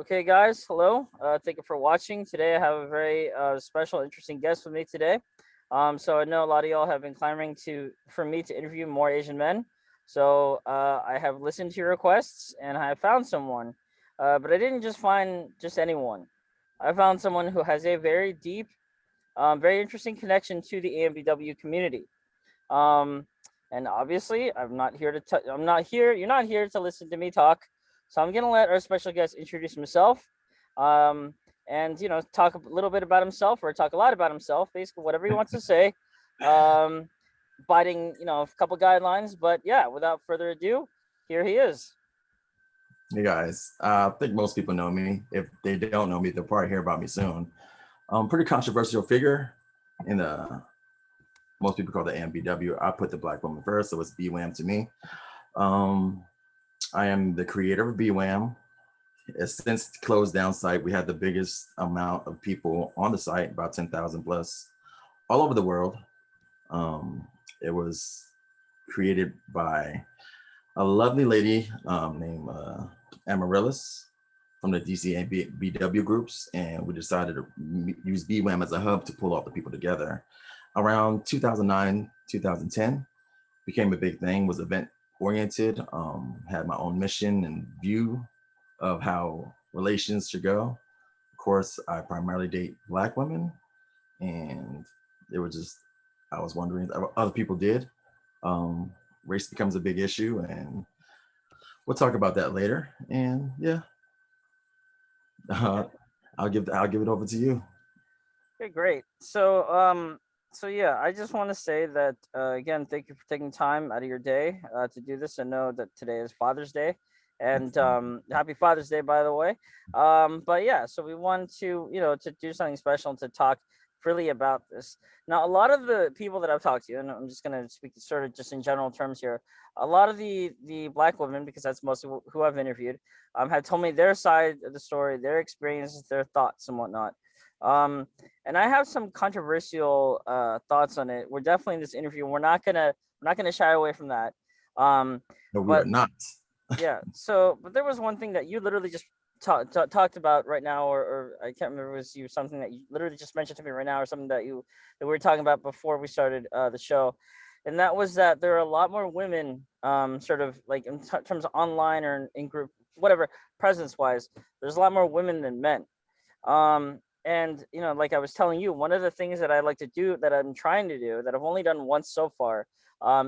Okay, guys, hello. Thank you for watching. Today, I have a very special, interesting guest with me today. So I know a lot of y'all have been clamoring for me to interview more Asian men. So I have listened to your requests and I have found someone. But I didn't just find just anyone. I found someone who has a very deep, very interesting connection to the AMBW community. Um, and obviously, I'm not here. You're not here to listen to me talk. So I'm gonna let our special guest introduce himself, um, and talk a little bit about himself, or talk a lot about himself, basically whatever he wants to say, um, biting a couple guidelines. But yeah, without further ado, here he is. Hey guys, I think most people know me. If they don't know me, they'll probably hear about me soon. Pretty controversial figure in the most people call the AMBW. I put the black woman first, so it's BWAM to me. Um, I am the creator of BWAM. Since closed down site, we had the biggest amount of people on the site, about 10,000 plus, all over the world. It was created by a lovely lady named Amaryllis from the DC BW groups, and we decided to use BWAM as a hub to pull all the people together. Around 2009, 2010, became a big thing, was event oriented, had my own mission and view of how relations should go. Of course, I primarily date Black women, and it was just, I was wondering, other people did. Um, Race becomes a big issue, and we'll talk about that later. And yeah, uh, Okay. I'll give it over to you. Okay, great. So yeah, I just want to say that again, thank you for taking time out of your day to do this. I know that today is Father's Day, and happy Father's Day, by the way. But yeah, so we want to to do something special and to talk freely about this. Now, a lot of the people that I've talked to, and I'm just gonna speak sort of just in general terms here. A lot of the Black women, because that's mostly who I've interviewed, have told me their side of the story, their experiences, their thoughts, and whatnot. Um, and I have some controversial thoughts on it. We're definitely in this interview. We're not gonna shy away from that. Um, No, we are but not. yeah. But there was one thing that you literally just talked about right now, or I can't remember. It was you something that you literally just mentioned to me right now, or something that we were talking about before we started the show, and that was that there are a lot more women, sort of like in terms of online or in group, whatever presence wise. There's a lot more women than men. And like I was telling you, one of the things that I like to do, that I'm trying to do, that I've only done once so far,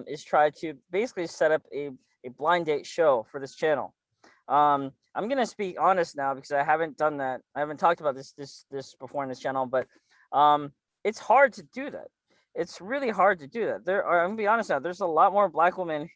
is try to basically set up a blind date show for this channel. I'm gonna speak honest now because I haven't done that. I haven't talked about this before in this channel, but um, it's hard to do that. It's really hard to do that. I'm gonna be honest now. There's a lot more Black women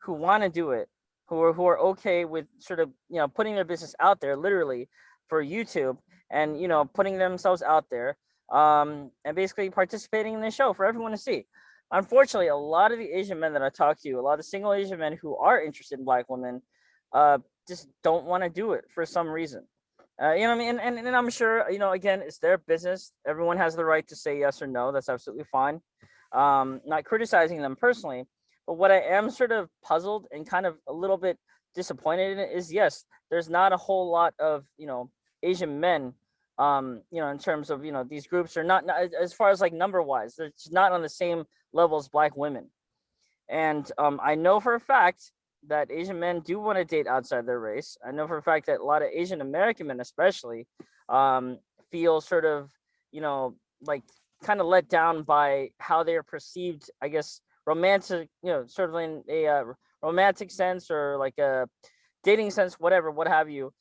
who want to do it, who are okay with sort of putting their business out there, literally for YouTube, and putting themselves out there, and basically participating in the show for everyone to see. Unfortunately, a lot of the Asian men that I talk to, a lot of single Asian men who are interested in Black women, uh, just don't want to do it for some reason. You know what I mean? And I'm sure, again, it's their business. Everyone has the right to say yes or no. That's absolutely fine. Not criticizing them personally, but what I am sort of puzzled and kind of a little bit disappointed in is, yes, there's not a whole lot of Asian men, in terms of these groups are not as far as like number wise, they're just not on the same level as Black women. And I know for a fact that Asian men do want to date outside their race. I know for a fact that a lot of Asian American men, especially, um, feel sort of, like kind of let down by how they are perceived, I guess, romantic, sort of in a romantic sense, or like a dating sense, whatever, what have you,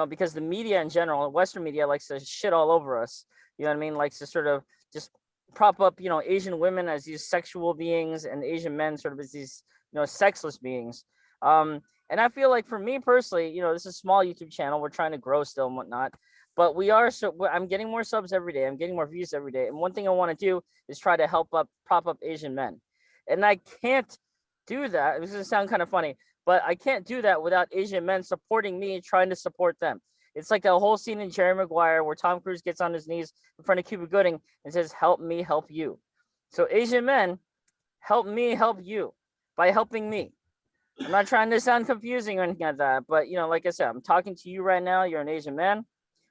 because the media in general, Western media, likes to shit all over us. You know what I mean? Likes to sort of just prop up, Asian women as these sexual beings and Asian men sort of as these, sexless beings. And I feel like for me personally, this is a small YouTube channel. We're trying to grow still and whatnot. But I'm getting more subs every day. I'm getting more views every day. And one thing I want to do is try to prop up Asian men. And I can't do that. This is gonna sound kind of funny, but I can't do that without Asian men supporting me and trying to support them. It's like a whole scene in Jerry Maguire where Tom Cruise gets on his knees in front of Cuba Gooding and says, "Help me, help you." So Asian men, help me, help you by helping me. I'm not trying to sound confusing or anything like that, but like I said, I'm talking to you right now. You're an Asian man.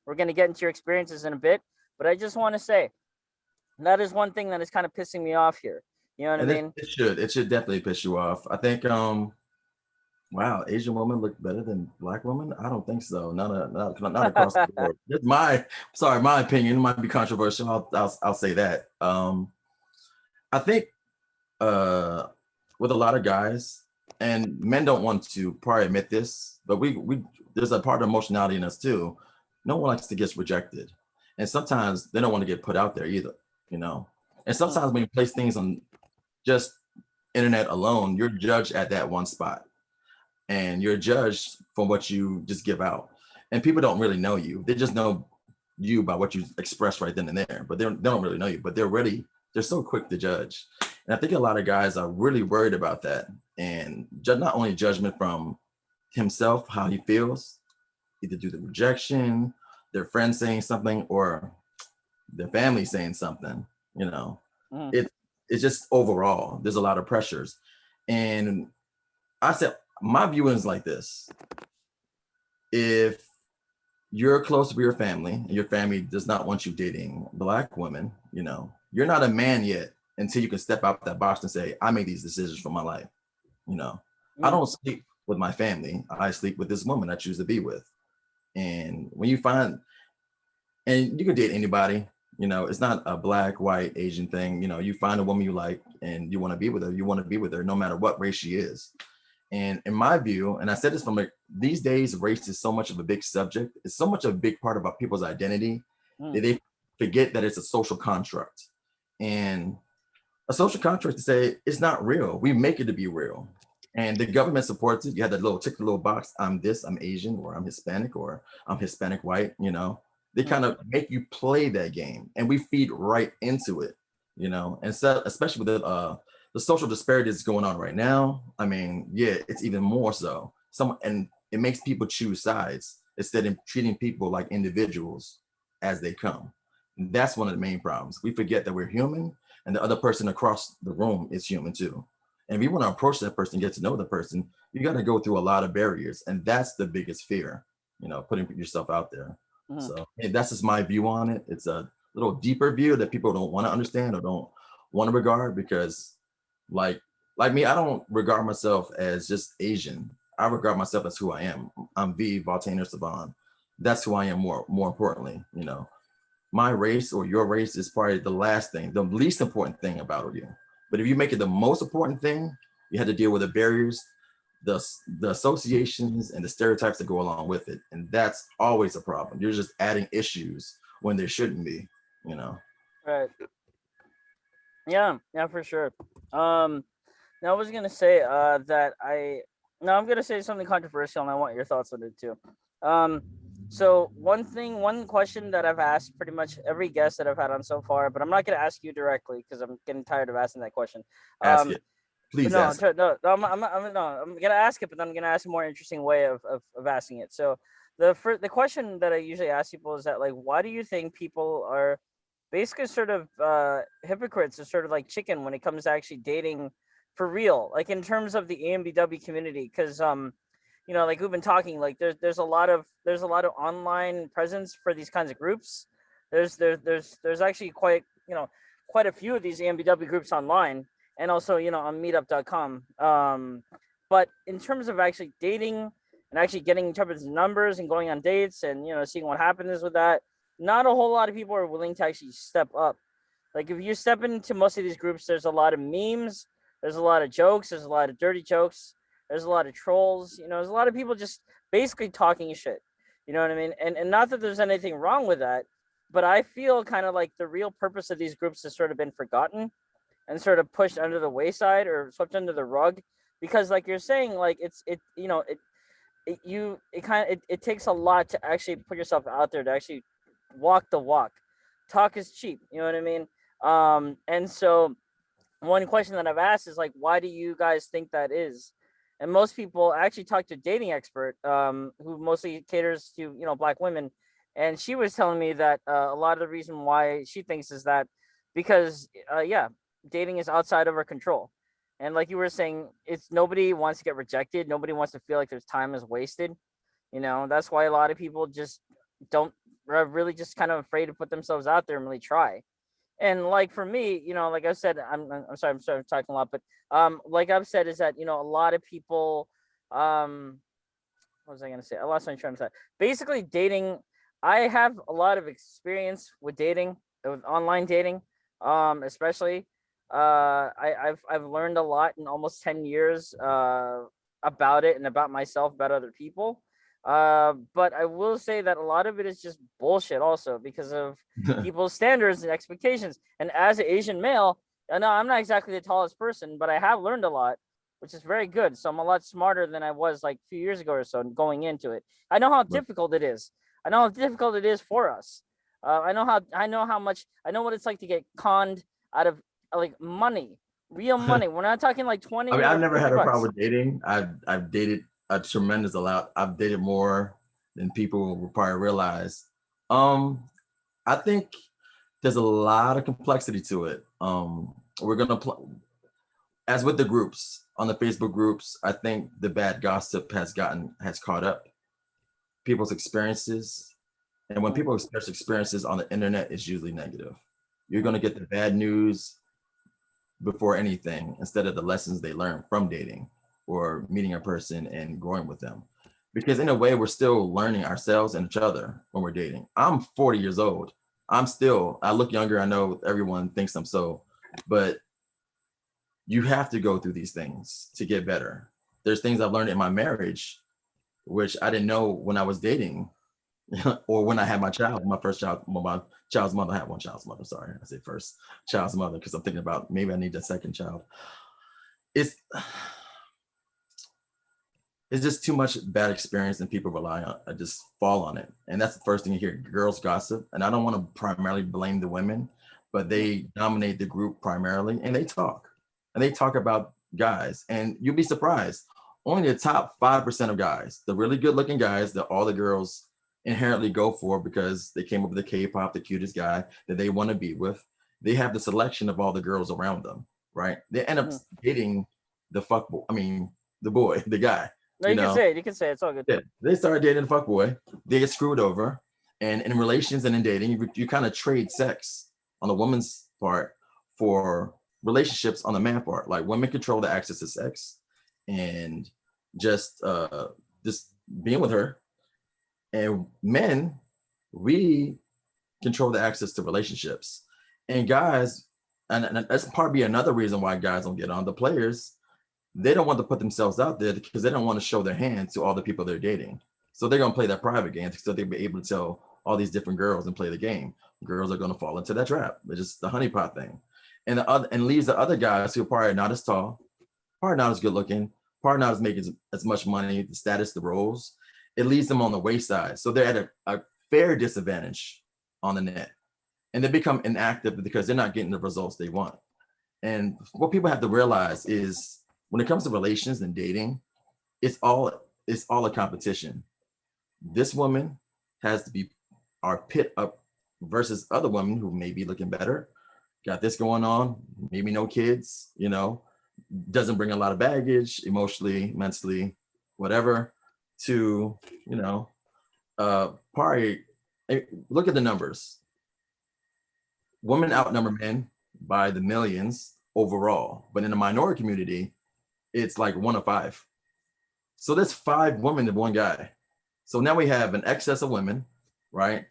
We're gonna get into your experiences in a bit, but I just want to say that is one thing that is kind of pissing me off here. You know what I And mean? it should definitely piss you off. I think wow, Asian women look better than black women? I don't think so. Not across the board. That's my opinion. It might be controversial. I'll say that. I think uh with a lot of guys, and men don't want to probably admit this, but we there's a part of emotionality in us too. No one likes to get rejected. And sometimes they don't want to get put out there either, you know. And sometimes when you place things on just internet alone, you're judged at that one spot, and you're judged for what you just give out. And people don't really know you. They just know you by what you express right then and there, but they don't really know you, but they're so quick to judge. And I think a lot of guys are really worried about that, and not only judgment from himself, how he feels, either due to rejection, their friends saying something, or their family saying something, you know. Mm. It's just overall, there's a lot of pressures. And I said, my view is like this: if you're close to your family and your family does not want you dating black women, you know, you're not a man yet until you can step out that box and say, I make these decisions for my life. You know, I don't sleep with my family. I sleep with this woman I choose to be with. And when you find, and you can date anybody, you know, it's not a black, white, Asian thing. You know, you find a woman you like and you want to be with her, you want to be with her no matter what race she is. And in my view, and I said this from like, these days, race is so much of a big subject. It's so much of a big part about people's identity that they forget that it's a social construct. And a social contract to say it's not real. We make it to be real. And the government supports it. You have that little tick the little box, I'm this, I'm Asian, or I'm Hispanic, or I'm Hispanic white, you know. They kind of make you play that game, and we feed right into it, you know. And so especially with the social disparities going on right now, I mean, yeah, it's even more so. And it makes people choose sides instead of treating people like individuals as they come. And that's one of the main problems. We forget that we're human, and the other person across the room is human too. And if you want to approach that person, get to know the person, you got to go through a lot of barriers, and that's the biggest fear, you know, putting yourself out there. So that's just my view on it. It's a little deeper view that people don't want to understand or don't want to regard, because like me, I don't regard myself as just Asian. I regard myself as who I am. I'm Vee Sovauhn. That's who I am more importantly, you know. My race or your race is probably the last thing, the least important thing about you. But if you make it the most important thing, you have to deal with the barriers, the associations, and the stereotypes that go along with it. And that's always a problem. You're just adding issues when there shouldn't be, you know. Right. Yeah, for sure. Now I was gonna say that I'm gonna say something controversial, and I want your thoughts on it too. Um, so one question that I've asked pretty much every guest that I've had on so far, but I'm not gonna ask you directly because I'm getting tired of asking that question. Ask Um, it. but Please no, ask it. I'm gonna ask it, but then I'm gonna ask a more interesting way of asking it. So the question that I usually ask people is that, like, why do you think people are basically sort of hypocrites, or sort of like chicken when it comes to actually dating for real, like in terms of the AMBW community? Because like we've been talking, like there's a lot of online presence for these kinds of groups. There's actually quite a few of these AMBW groups online, and also on meetup.com. But in terms of actually dating and actually getting each other's numbers and going on dates and seeing what happens with that, not a whole lot of people are willing to actually step up. Like if you step into most of these groups, there's a lot of memes, there's a lot of jokes, there's a lot of dirty jokes, there's a lot of trolls. There's a lot of people just basically talking shit. You know what I mean? And not that there's anything wrong with that, but I feel kind of like the real purpose of these groups has sort of been forgotten and sort of pushed under the wayside or swept under the rug, because like you're saying, like it takes a lot to actually put yourself out there, to actually walk the walk. Talk is cheap, you know what I mean? And so one question that I've asked is, like, why do you guys think that is? And most people actually talk to a dating expert, who mostly caters to black women, and she was telling me that a lot of the reason why she thinks is that because dating is outside of her control, And like you were saying, it's nobody wants to get rejected. Nobody wants to feel like their time is wasted. That's why a lot of people just don't are really just kind of afraid to put themselves out there and really try. And like for me, like I said, I'm sorry, I'm talking a lot, but like I've said is that a lot of people, um, what was I gonna say? I lost my train of thought. Basically, dating. I have a lot of experience with dating, with online dating, especially. I've learned a lot in almost 10 years about it and about myself, about other people. But I will say that a lot of it is just bullshit, also because of people's standards and expectations. And as an Asian male, I know I'm not exactly the tallest person, but I have learned a lot, which is very good. So I'm a lot smarter than I was like a few years ago or so going into it. I know how difficult it is. I know how difficult it is for us. I know what it's like to get conned out of like money, real money. We're not talking like 20 I mean, or I've never 50 had a bucks. problem with dating. I've dated a tremendous amount. I've dated more than people will probably realize. I think there's a lot of complexity to it. We're gonna as with the groups on the Facebook groups. I think the bad gossip has caught up people's experiences, and when people express experiences on the internet, it's usually negative. You're gonna get the bad news before anything instead of the lessons they learn from dating or meeting a person and growing with them. Because in a way, we're still learning ourselves and each other when we're dating. I'm 40 years old. I look younger. I know everyone thinks I'm so, but you have to go through these things to get better. There's things I've learned in my marriage, which I didn't know when I was dating or when I had my first child, my child's mother. I had one child's mother. Sorry, I say first child's mother because I'm thinking about maybe I need a second child. It's just too much bad experience and people rely on just fall on it. And that's the first thing you hear, girls gossip. And I don't want to primarily blame the women, but they dominate the group primarily and they talk. And they talk about guys. And you'll be surprised. Only the top 5% of guys, the really good looking guys that all the girls inherently go for because they came up with the K-pop, the cutest guy that they want to be with. They have the selection of all the girls around them, right? They end up dating the boy, the guy. No, you can say it. You can say it. It's all good. Yeah, they started dating the fuckboy. They get screwed over, and in relations and in dating, you kind of trade sex on the woman's part for relationships on the man part. Like women control the access to sex, and just being with her, and men we control the access to relationships, and guys, and that's probably another reason why guys don't get on. The players, they don't want to put themselves out there because they don't want to show their hand to all the people they're dating. So they're going to play that private game so they'll be able to tell all these different girls and play the game. Girls are going to fall into that trap. It's just the honeypot thing. And leaves the other guys who are probably not as tall, probably not as good looking, probably not as making as much money, the status, the roles. It leaves them on the wayside. So they're at a fair disadvantage on the net. And they become inactive because they're not getting the results they want. And what people have to realize is when it comes to relations and dating, it's all a competition. This woman has to be our pit up versus other women who may be looking better, got this going on, maybe no kids, doesn't bring a lot of baggage emotionally, mentally, whatever, to, probably look at the numbers. Women outnumber men by the millions overall, but in the minority community, it's like 1 of 5. So there's 5 women to 1 guy. So now we have an excess of women, right?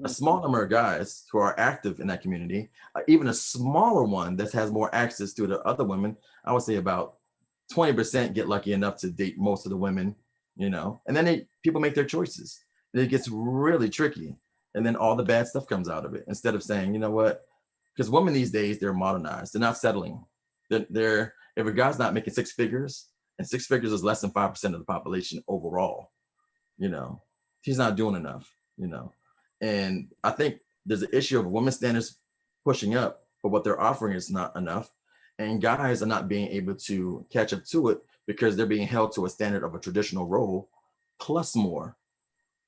A small number of guys who are active in that community, even a smaller one that has more access to the other women. I would say about 20% get lucky enough to date most of the women, and then people make their choices. And it gets really tricky. And then all the bad stuff comes out of it. Instead of saying, you know what? Because women these days, they're modernized. They're not settling. They're if a guy's not making 6 figures, and 6 figures is less than 5% of the population overall, he's not doing enough, And I think there's an issue of women's standards pushing up, but what they're offering is not enough. And guys are not being able to catch up to it because they're being held to a standard of a traditional role plus more.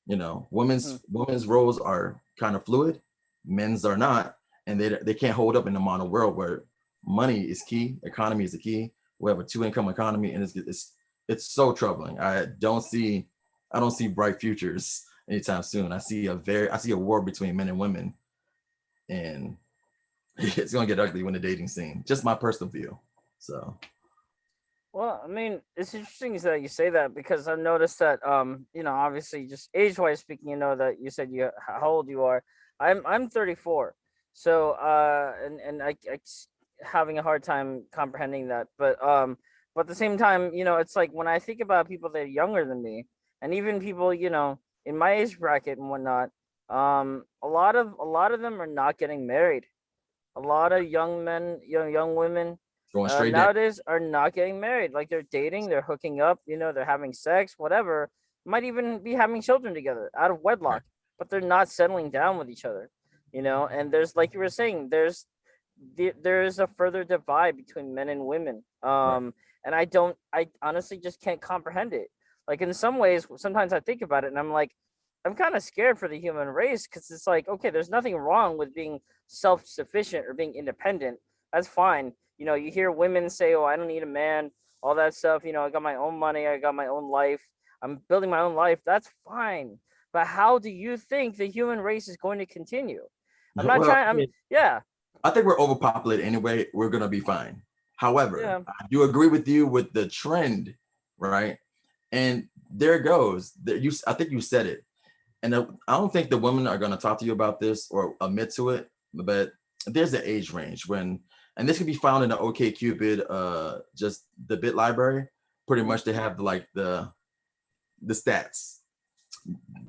Women's roles are kind of fluid, men's are not, and they can't hold up in the modern world where money is key, economy is the key, We have a 2 income economy, and it's so troubling. I don't see bright futures anytime soon. I see a war between men and women, and it's gonna get ugly when the dating scene. Just my personal view. So Well, I mean, it's interesting that you say that because I've noticed that, obviously, just age-wise speaking, that you said how old you are. I'm 34, so and having a hard time comprehending that, but at the same time, it's like when I think about people that are younger than me, and even people, in my age bracket and whatnot, a lot of them are not getting married. A lot of young men, young women, going straight down. nowadays are not getting married. Like they're dating, they're hooking up, they're having sex, whatever. Might even be having children together out of wedlock, but they're not settling down with each other. And there's, like you were saying, there is a further divide between men and women. Right. And I honestly just can't comprehend it. Like in some ways, sometimes I think about it and I'm like, I'm kind of scared for the human race because it's like, okay, there's nothing wrong with being self-sufficient or being independent. That's fine. You hear women say, "Oh, I don't need a man," all that stuff. I got my own money, I got my own life, I'm building my own life. That's fine. But how do you think the human race is going to continue? I'm not Well, trying. Yeah, I think we're overpopulated anyway. We're gonna be fine. However, yeah, I do agree with you with the trend, right? And there it goes. I think you said it. And I don't think the women are going to talk to you about this or admit to it, but there's an age range and this can be found in the OkCupid, just the bit library. Pretty much they have the stats.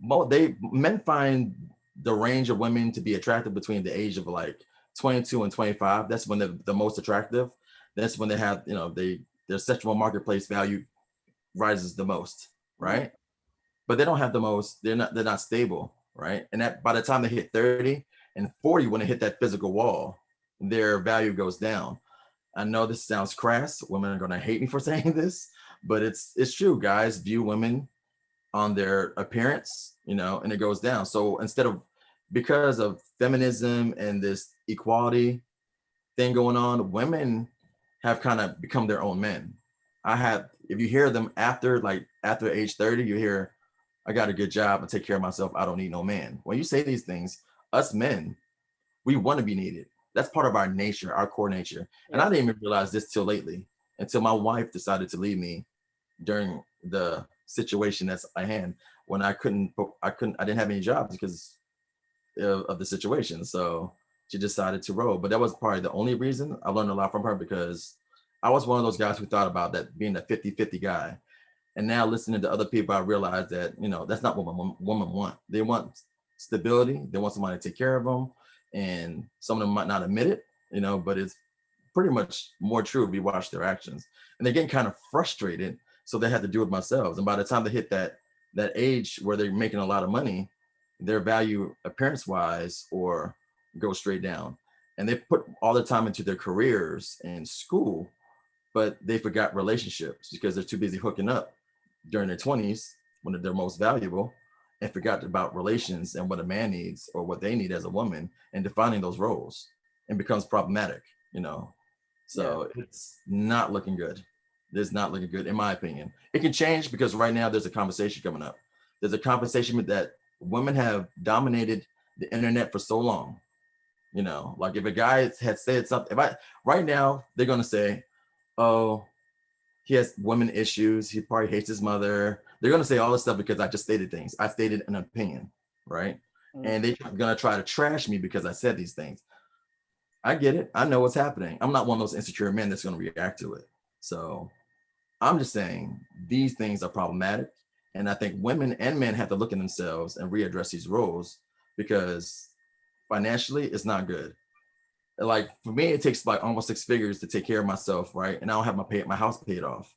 Men find the range of women to be attractive between the age of like 22 and 25. That's when they're the most attractive. That's when they have, their sexual marketplace value rises the most, right? But they don't have the most, they're not stable, right? And that by the time they hit 30 and 40, when they hit that physical wall, their value goes down. I know this sounds crass. Women are gonna hate me for saying this, but it's true. Guys view women on their appearance, and it goes down. So because of feminism and this equality thing going on, women have kind of become their own men. If you hear them after age 30, you hear, I got a good job, I take care of myself, I don't need no man. When you say these things, us men, we want to be needed. That's part of our nature, our core nature. And I didn't even realize this till lately, until my wife decided to leave me during the situation that's at hand, when I didn't have any jobs because of the situation. So she decided to roll. But that was probably the only reason. I learned a lot from her because I was one of those guys who thought about that being a 50-50 guy. And now listening to other people, I realized that, that's not what women want. They want stability. They want somebody to take care of them. And some of them might not admit it, but it's pretty much more true if you watch their actions. And they're getting kind of frustrated. So they had to do it themselves. And by the time they hit that age where they're making a lot of money, their value appearance wise or go straight down. And they put all the time into their careers and school, but they forgot relationships because they're too busy hooking up during their 20s when they're most valuable, and forgot about relations and what a man needs or what they need as a woman, and defining those roles, and becomes problematic, So it's not looking good. It's not looking good, in my opinion. It can change because right now there's a conversation coming up. There's a conversation that women have dominated the internet for so long. Like if a guy had said something, right now they're gonna say, oh, he has women issues, he probably hates his mother. They're gonna say all this stuff because I just stated things. I stated an opinion, right? And they're gonna try to trash me because I said these things. I get it. I know what's happening. I'm not one of those insecure men that's gonna react to it. So I'm just saying these things are problematic. And I think women and men have to look at themselves and readdress these roles, because financially it's not good. Like for me, it takes like almost 6 figures to take care of myself, right? And I don't have my house paid off.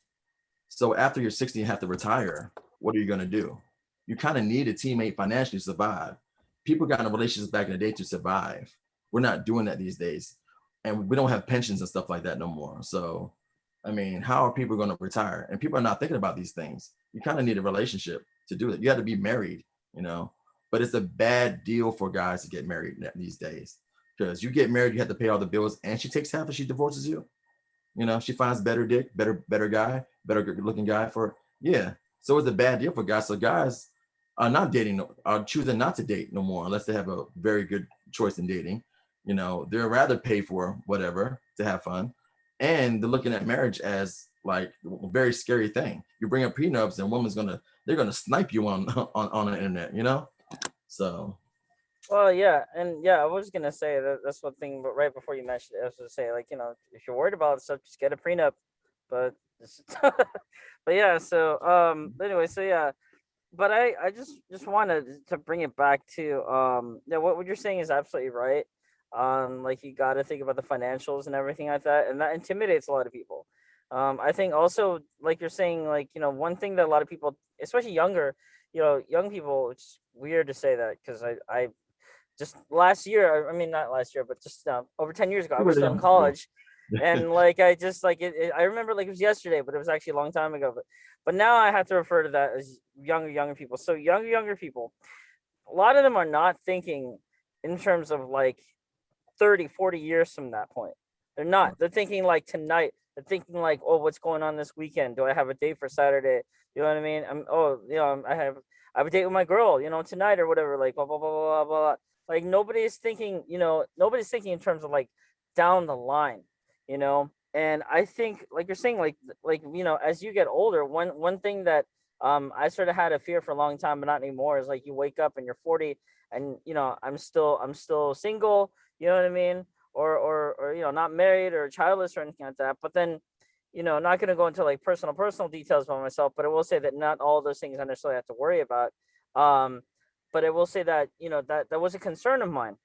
So after you're 60 and have to retire, what are you going to do? You kind of need a teammate financially to survive. People got in relationships back in the day to survive. We're not doing that these days. And we don't have pensions and stuff like that no more. So, I mean, how are people going to retire? And people are not thinking about these things. You kind of need a relationship to do it. You have to be married, but it's a bad deal for guys to get married these days, because you get married, you have to pay all the bills, and she takes half if she divorces you. She finds better dick, better guy, better looking guy for, yeah. So it's a bad deal for guys. So guys are not dating, are choosing not to date no more unless they have a very good choice in dating. They'd rather pay for whatever to have fun. And they're looking at marriage as like a very scary thing. You bring up prenups and they're gonna snipe you on the internet. So Well, yeah, and yeah, I was gonna say that's one thing, but right before you mentioned it, I was gonna say, like, if you're worried about stuff, just get a prenup. But but yeah, so but anyway, so yeah, but I just wanted to bring it back to yeah, what you're saying is absolutely right. Like, you got to think about the financials and everything like that, and that intimidates a lot of people. I think also, like you're saying, like, one thing that a lot of people, especially younger, young people, it's weird to say that because I just last year, I mean, not last year, but just over 10 years ago, I you was really still in young people. college. And like, I just like I remember like it was yesterday, but it was actually a long time ago. But now I have to refer to that as younger people. So younger people, a lot of them are not thinking in terms of like 30, 40 years from that point. They're not. They're thinking like tonight. They're thinking like, oh, what's going on this weekend? Do I have a date for Saturday? You know what I mean? I have a date with my girl, tonight or whatever, like blah blah blah blah blah. Like, nobody's thinking in terms of like down the line, you know. And I think, like you're saying, as you get older, one thing that I sort of had a fear for a long time, but not anymore, is like you wake up and you're 40, and I'm still single, you know what I mean? Or not married or childless or anything like that. But then, not going to go into like personal details about myself, but I will say that not all those things I necessarily have to worry about. Um, but I will say that, that was a concern of mine.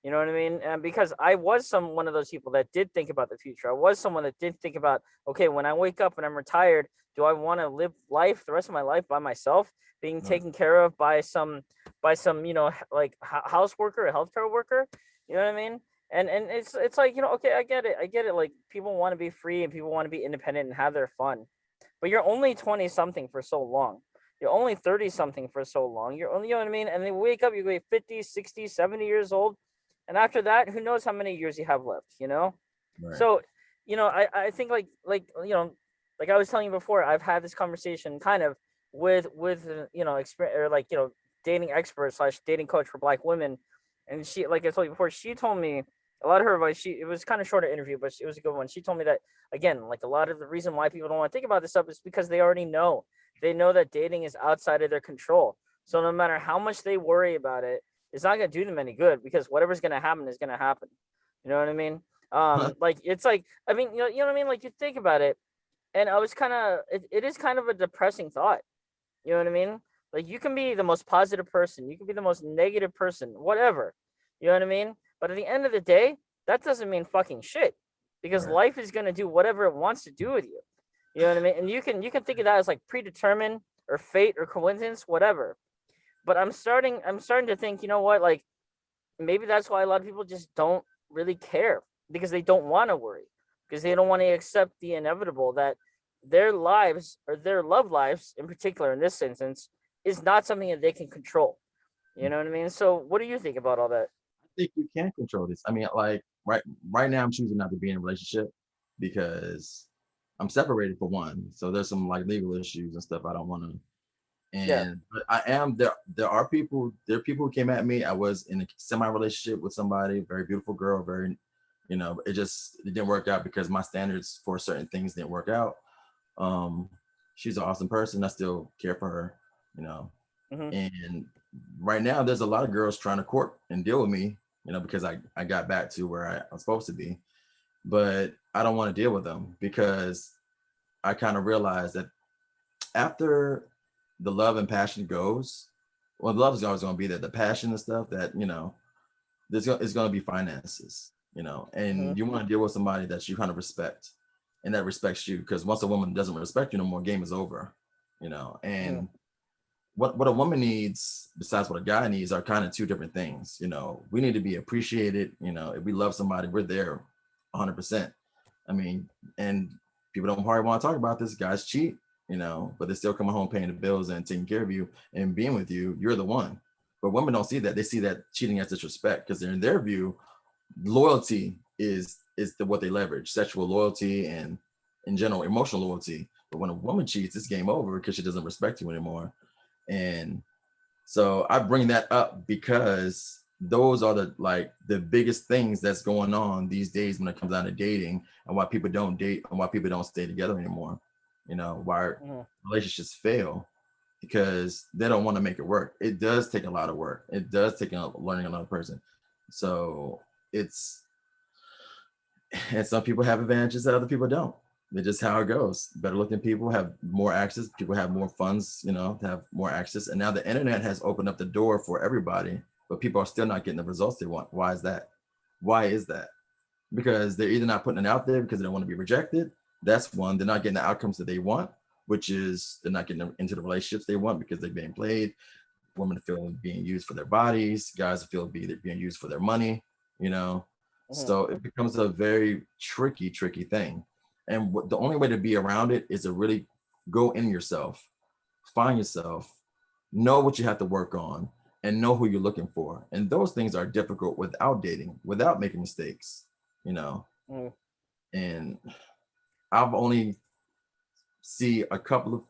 You know what I mean? And because I was one of those people that did think about the future. I was someone that did think about, okay, when I wake up and I'm retired, do I want to live life the rest of my life by myself, being taken care of by some like house worker, a healthcare worker? You know what I mean? And it's like, okay, I get it. Like, people want to be free and people want to be independent and have their fun, but you're only 20 something for so long. You're only 30 something for so long. You're only, you know what I mean? And then wake up, you go 50, 60, 70 years old. And after that, who knows how many years you have left? Right. So, I think like I was telling you before, I've had this conversation kind of with experience, or like, dating expert slash dating coach for Black women. And she, like I told you before, she told me a lot of her advice. It was kind of shorter interview, but it was a good one. She told me that, again, like, a lot of the reason why people don't want to think about this stuff is because they already know. They know that dating is outside of their control. So no matter how much they worry about it, it's not gonna do them any good, because whatever's gonna happen is gonna happen. You know what I mean? Like, it's like, I mean, you know what I mean? Like, you think about it, and I was it is kind of a depressing thought. You know what I mean? Like, you can be the most positive person, you can be the most negative person, whatever. You know what I mean? But at the end of the day, that doesn't mean fucking shit, because Right. life is gonna do whatever it wants to do with you. You know what I mean? And you can think of that as like predetermined or fate or coincidence, whatever. But I'm starting to think, you know what, like, maybe that's why a lot of people just don't really care, because they don't want to worry, because they don't want to accept the inevitable that their lives, or their love lives in particular in this instance, is not something that they can control. You know what I mean? So what do you think about all that? I think you can control this. I mean, like right now, I'm choosing not to be in a relationship because I'm separated for one. So there's some like legal issues and stuff I don't want to. Yeah. And but I am there. There are people who came at me. I was in a semi relationship with somebody, very beautiful girl, it didn't work out because my standards for certain things didn't work out. Um, she's an awesome person. I still care for her, you know. Hmm. And right now, there's a lot of girls trying to court and deal with me, because I got back to where I'm supposed to be. But I don't want to deal with them because I kind of realized that after the love and passion goes, well, the love is always going to be there. The passion and stuff that, is going to be finances, Hmm. and you want to deal with somebody that you kind of respect and that respects you. Because once a woman doesn't respect you no more, game is over, Hmm. and what a woman needs besides what a guy needs are kind of two different things. We need to be appreciated. If we love somebody, we're there 100%. I mean, and people don't probably want to talk about this. Guys cheat, but they're still coming home paying the bills and taking care of you and being with you. You're the one. But women don't see that. They see that cheating as disrespect because in their view, loyalty is is what they leverage: sexual loyalty and in general emotional loyalty. But when a woman cheats, it's game over because she doesn't respect you anymore. And so I bring that up because those are the biggest things that's going on these days when it comes down to dating, and why people don't date and why people don't stay together anymore. Why relationships fail, because they don't want to make it work. It does take a lot of work. It does take learning another person. So and some people have advantages that other people don't. It's just how it goes. Better looking people have more access. People have more funds, to have more access. And now the internet has opened up the door for everybody, but people are still not getting the results they want. Why is that? Why is that? Because they're either not putting it out there because they don't want to be rejected. That's one. They're not getting the outcomes that they want, which is they're not getting into the relationships they want because they're being played. Women feel being used for their bodies. Guys feel being used for their money, So it becomes a very tricky thing. And the only way to be around it is to really go in yourself, find yourself, know what you have to work on, and know who you're looking for. And those things are difficult without dating, without making mistakes, And I've only see a couple of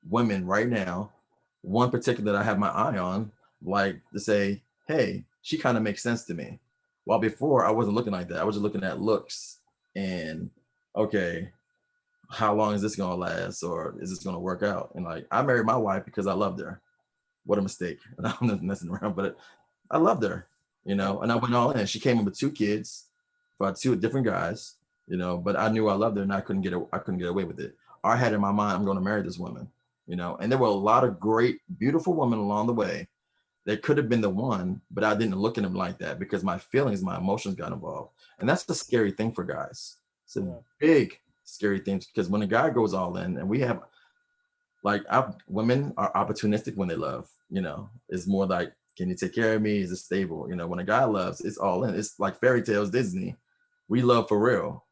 women right now, one particular that I have my eye on, like to say, hey, she kind of makes sense to me. While before I wasn't looking like that. I was just looking at looks and, okay, how long is this gonna last, or is this gonna work out? And I married my wife because I loved her. What a mistake. And I'm not messing around, but I loved her, and I went all in. She came in with 2 kids by 2 different guys, but I knew I loved her and I couldn't get away with it. I had in my mind, I'm going to marry this woman, and there were a lot of great, beautiful women along the way that could have been the one, but I didn't look at them like that because my feelings, my emotions got involved. And that's the scary thing for guys. It's a big, scary thing, because when a guy goes all in, and we have, women are opportunistic when they love, it's more like, can you take care of me? Is it stable? When a guy loves, it's all in. It's like fairy tales, Disney. We love for real.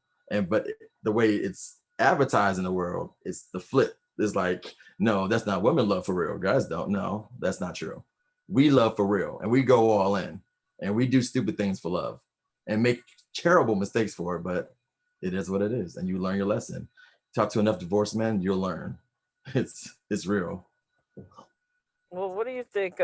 But the way it's advertised in the world, it's the flip. It's like, no, that's not women love for real. Guys don't. No, that's not true. We love for real, and we go all in, and we do stupid things for love and make terrible mistakes for it, but it is what it is. And you learn your lesson. Talk to enough divorced men, you'll learn. It's real. Well, what do you think?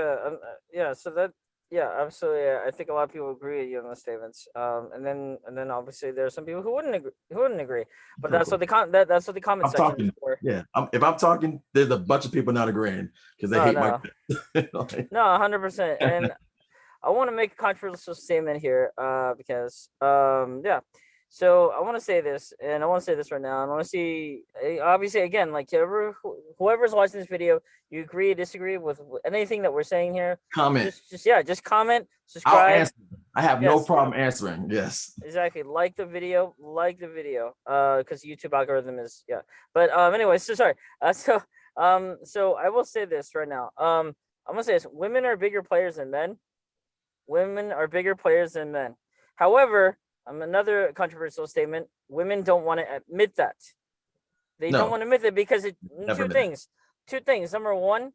Yeah, so that, yeah, absolutely. I think a lot of people agree with you on those statements. And then obviously there are some people who wouldn't agree. But that's what that's what the comment I'm section is talking. for. Yeah, if I'm talking, there's a bunch of people not agreeing because they No, hate no, my. no, 100%. And I want to make a controversial statement here, because yeah. So I want to say this, and I want to say this right now. And I want to see, obviously, again, like whoever's watching this video, you agree, disagree with anything that we're saying here, Comment. just comment, I'll subscribe. answer. I have no Yes, problem answering. Yes. exactly. Like the video, because YouTube algorithm is, yeah. But anyway, so sorry. So I will say this right now. I'm gonna say this: women are bigger players than men. Women are bigger players than men. However, another controversial statement: women don't want to admit that. They don't No. want to admit it because Never two admit it. things. Two things. Number one,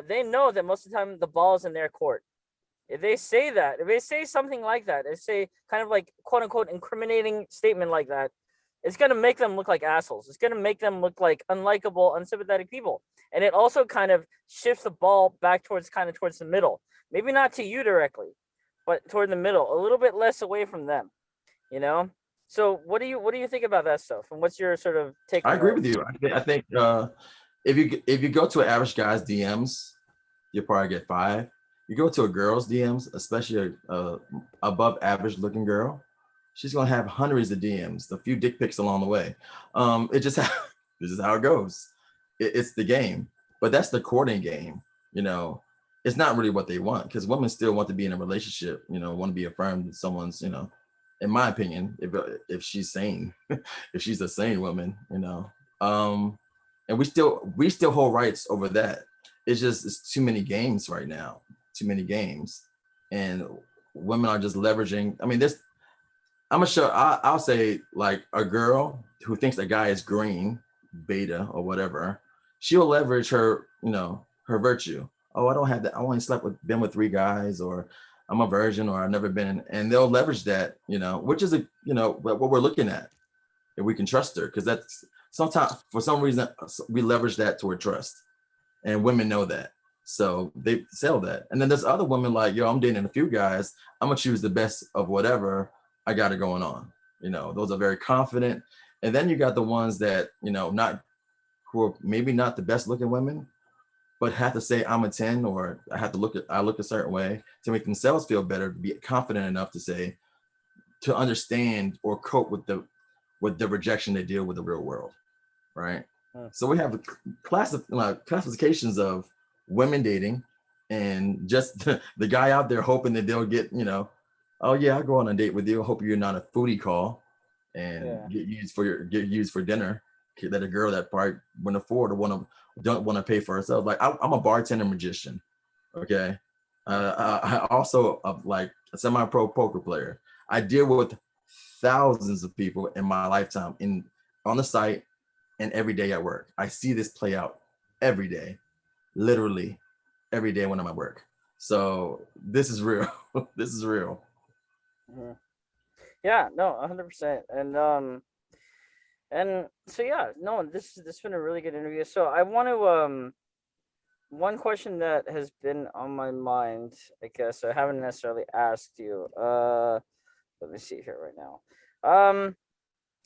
they know that most of the time the ball is in their court. If they say that, if they say something like that, they say kind of like quote unquote incriminating statement like that, it's gonna make them look like assholes. It's gonna make them look like unlikable, unsympathetic people. And it also kind of shifts the ball back towards the middle. Maybe not to you directly, but toward the middle, a little bit less away from them. You know? So what do you think about that stuff? And what's your sort of take I on agree that? with you. I think if you go to an average guy's DMs, you'll probably get 5. You go to a girl's DMs, especially a above average looking girl, she's gonna have hundreds of DMs, a few dick pics along the way. It just this is how it goes. It's the game, but that's the courting game. It's not really what they want, because women still want to be in a relationship. Want to be affirmed in someone's. In my opinion, if she's sane, if she's a sane woman, and we still hold rights over that. It's too many games right now, too many games, and women are just leveraging. I mean, I'll say, like, a girl who thinks a guy is green, beta or whatever, she'll leverage her, her virtue. Oh, I don't have that. I only been with 3 guys, or I'm a virgin or I've never been, and they'll leverage that, which is what we're looking at. If we can trust her, because that's sometimes for some reason we leverage that toward trust, and women know that, so they sell that. And then there's other women like, yo, I'm dating a few guys, I'm gonna choose the best of whatever I got it going on. Those are very confident. And then you got the ones that not who are maybe not the best looking women, but have to say I'm a 10, or I look a certain way to make themselves feel better, to be confident enough to say, to understand or cope with the rejection they deal with the real world, right? So we have classifications of women dating, and just the guy out there hoping that they'll get, oh yeah, I'll go on a date with you. Hope you're not a foodie call and get used for dinner. That a girl that probably wouldn't afford or don't want to pay for herself. Like I'm a bartender magician, okay. I also like a semi-pro poker player. I deal with thousands of people in my lifetime on the site and every day at work. I see this play out every day, literally every day when I'm at work. So this is real. This is real. Yeah, no, 100%. And so yeah, no, this has been a really good interview. So I want to one question that has been on my mind, I guess I haven't necessarily asked you. Let me see here right now.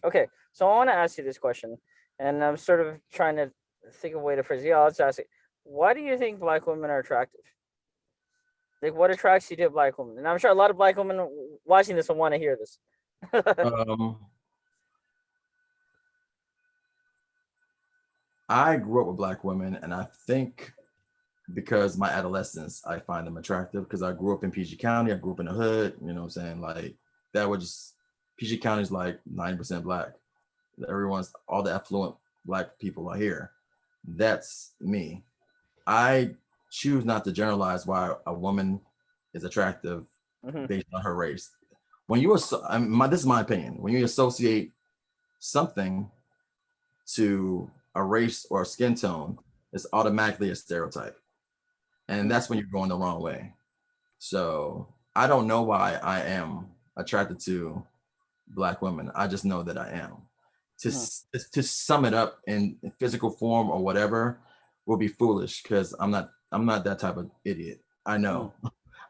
Okay, so I want to ask you this question, and I'm sort of trying to think of a way to phrase it. Yeah, let's ask it. Why do you think black women are attractive? Like, what attracts you to black women? And I'm sure a lot of black women watching this will want to hear this. I grew up with black women, and I think because my adolescence, I find them attractive because I grew up in PG County. I grew up in the hood. You know what I'm saying? Like that was just PG County is like 90% black. All the affluent black people are here. That's me. I choose not to generalize why a woman is attractive based on her race. When you this is my opinion. When you associate something to a race or a skin tone, it's automatically a stereotype, and that's when you're going the wrong way. So I don't know why I am attracted to black women. I just know that I am. To sum it up in physical form or whatever will be foolish, because I'm not that type of idiot. I know.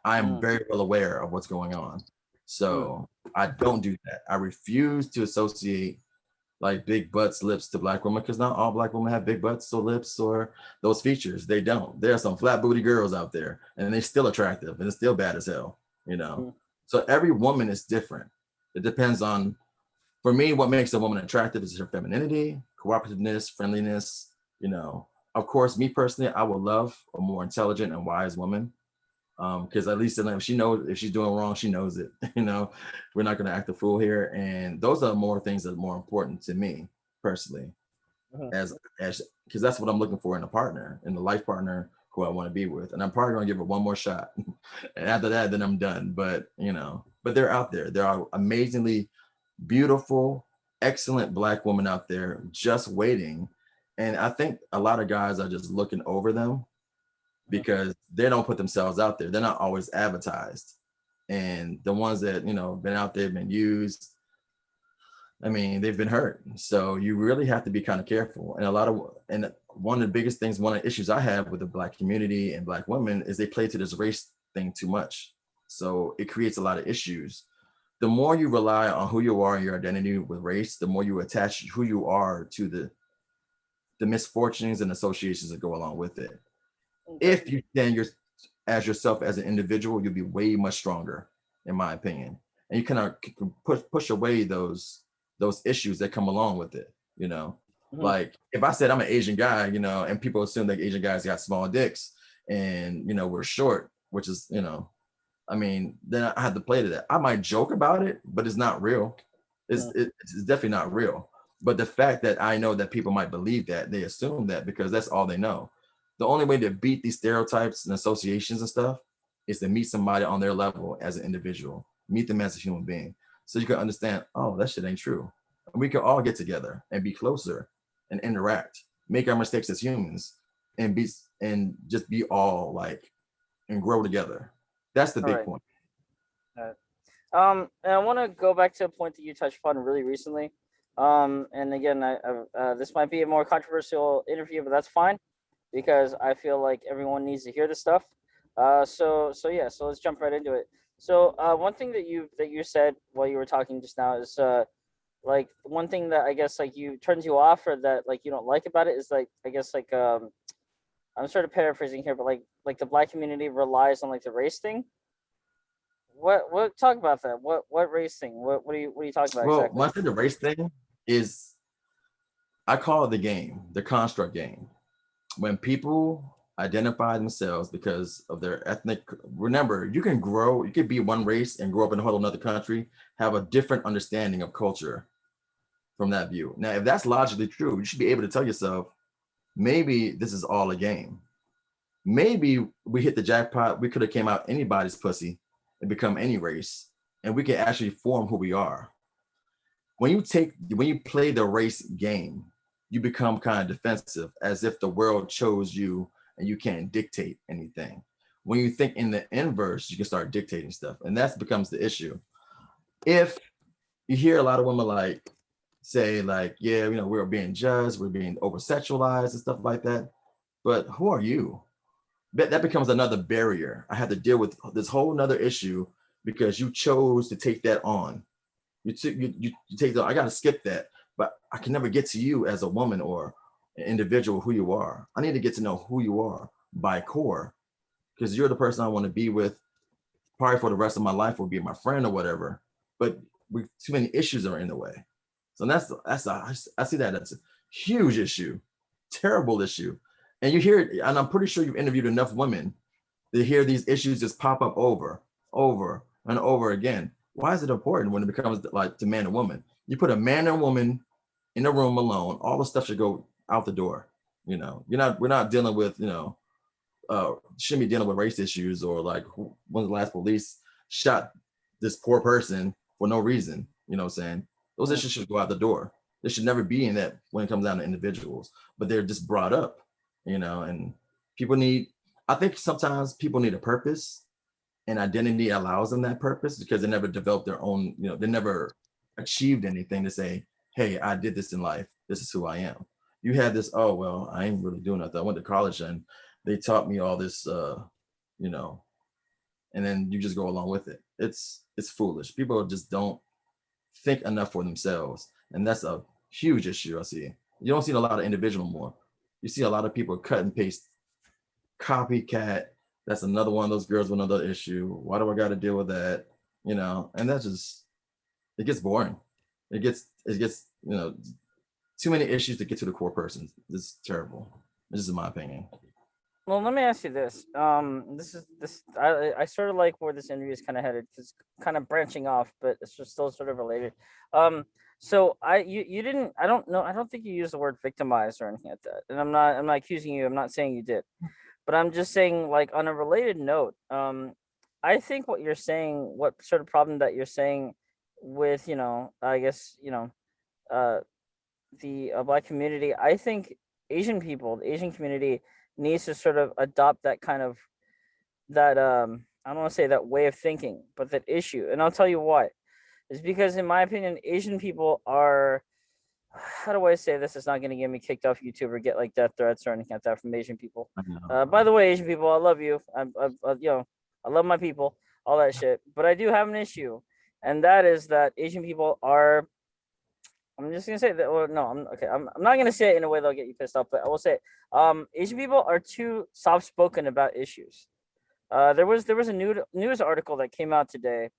I am very well aware of what's going on. So I don't do that. I refuse to associate like big butts, lips to black women, because not all black women have big butts or lips or those features. They don't. There are some flat booty girls out there, and they're still attractive, and it's still bad as hell, So every woman is different. It depends on, for me, what makes a woman attractive is her femininity, cooperativeness, friendliness. Of course, me personally, I would love a more intelligent and wise woman. Because at least if she knows, if she's doing wrong, she knows it. We're not going to act a fool here, and those are more things that are more important to me personally, as because that's what I'm looking for in a partner, in the life partner who I want to be with, and I'm probably going to give it one more shot, and after that, then I'm done. But but they're out there. There are amazingly beautiful, excellent black women out there just waiting, and I think a lot of guys are just looking over them, because they don't put themselves out there. They're not always advertised. And the ones that, been out there, been used, I mean, they've been hurt. So you really have to be kind of careful. And one of the biggest things, one of the issues I have with the black community and black women is they play to this race thing too much. So it creates a lot of issues. The more you rely on who you are and your identity with race, the more you attach who you are to the misfortunes and associations that go along with it. If you stand as yourself as an individual, you'll be way much stronger, in my opinion. And you kind of push away those issues that come along with it. Like if I said I'm an Asian guy, and people assume that Asian guys got small dicks and we're short, which is I mean, then I had to play to that. I might joke about it, but it's not real. It's definitely not real. But the fact that I know that people might believe that, they assume that because that's all they know. The only way to beat these stereotypes and associations and stuff is to meet somebody on their level as an individual, meet them as a human being. So you can understand, oh, that shit ain't true. And we can all get together and be closer and interact, make our mistakes as humans, and just be all like, and grow together. That's the big point. And I want to go back to a point that you touched upon really recently. And again, this might be a more controversial interview, but that's fine because I feel like everyone needs to hear this stuff. So yeah, so let's jump right into it. So, one thing that you said while you were talking just now is like one thing that I guess like you turns you off or that like you don't like about it is like I guess like I'm sort of paraphrasing here, but like the black community relies on like the race thing. What talk about that? What race thing? What are you talking about Well, exactly? when I say the race thing is, I call it the game, the construct game. When people identify themselves because of their ethnic, remember, you can grow, you could be one race and grow up in a whole another country, have a different understanding of culture from that view. Now, if that's logically true, you should be able to tell yourself, maybe this is all a game. Maybe we hit the jackpot. We could have came out anybody's pussy and become any race, and we can actually form who we are. When you play the race game, you become kind of defensive, as if the world chose you and you can't dictate anything. When you think in the inverse, you can start dictating stuff, and that becomes the issue. If you hear a lot of women like say like, yeah, you know, we're being judged, we're being over sexualized and stuff like that, but who are you? That becomes another barrier. I had to deal with this whole another issue because you chose to take that on. You take the, I got to skip that, but I can never get to you as a woman or an individual who you are. I need to get to know who you are by core, because you're the person I want to be with probably for the rest of my life, or be my friend or whatever. But we too many issues are in the way. So I see that as a huge issue, terrible issue. And you hear it, and I'm pretty sure you've interviewed enough women to hear these issues just pop up over and over again. Why is it important when it becomes like to man and woman? You put a man and woman in a room alone, all the stuff should go out the door. You know, we're not dealing with, shouldn't be dealing with race issues, or like when the last police shot this poor person for no reason. You know what I'm saying? Those Mm. issues should go out the door. There should never be in that when it comes down to individuals, but they're just brought up, and people need, I think sometimes people need a purpose, and identity allows them that purpose because they never developed their own, they never achieved anything to say, hey, I did this in life. This is who I am. You had this, oh, well, I ain't really doing nothing. I went to college and they taught me all this, you know, and then you just go along with it. It's foolish. People just don't think enough for themselves. And that's a huge issue I see. You don't see a lot of individual more. You see a lot of people cut and paste, copycat. That's another one of those girls with another issue. Why do I got to deal with that? And that's just, it gets boring. It gets too many issues to get to the core person. It's terrible. This is my opinion. Well, let me ask you this. This I sort of like where this interview is kind of headed. It's kind of branching off, but it's just still sort of related. Um, so you didn't. I don't know. I don't think you used the word victimize or anything like that. And I'm not accusing you. I'm not saying you did. But I'm just saying, like, on a related note, I think what you're saying, what sort of problem that you're saying with, I guess, uh, the black community, I think the Asian community needs to sort of adopt that kind of that I don't want to say that way of thinking, but that issue. And I'll tell you why. It's because in my opinion, Asian people are, how do I say this? It's not going to get me kicked off YouTube or get like death threats or anything like that from Asian people. I know. By the way, Asian people, I love you. I love my people, all that shit. But I do have an issue, and that is that Asian people are. I'm just gonna say that. Well, no, I'm okay. I'm not gonna say it in a way that'll get you pissed off, but I will say, Asian people are too soft spoken about issues. There was a news article that came out today.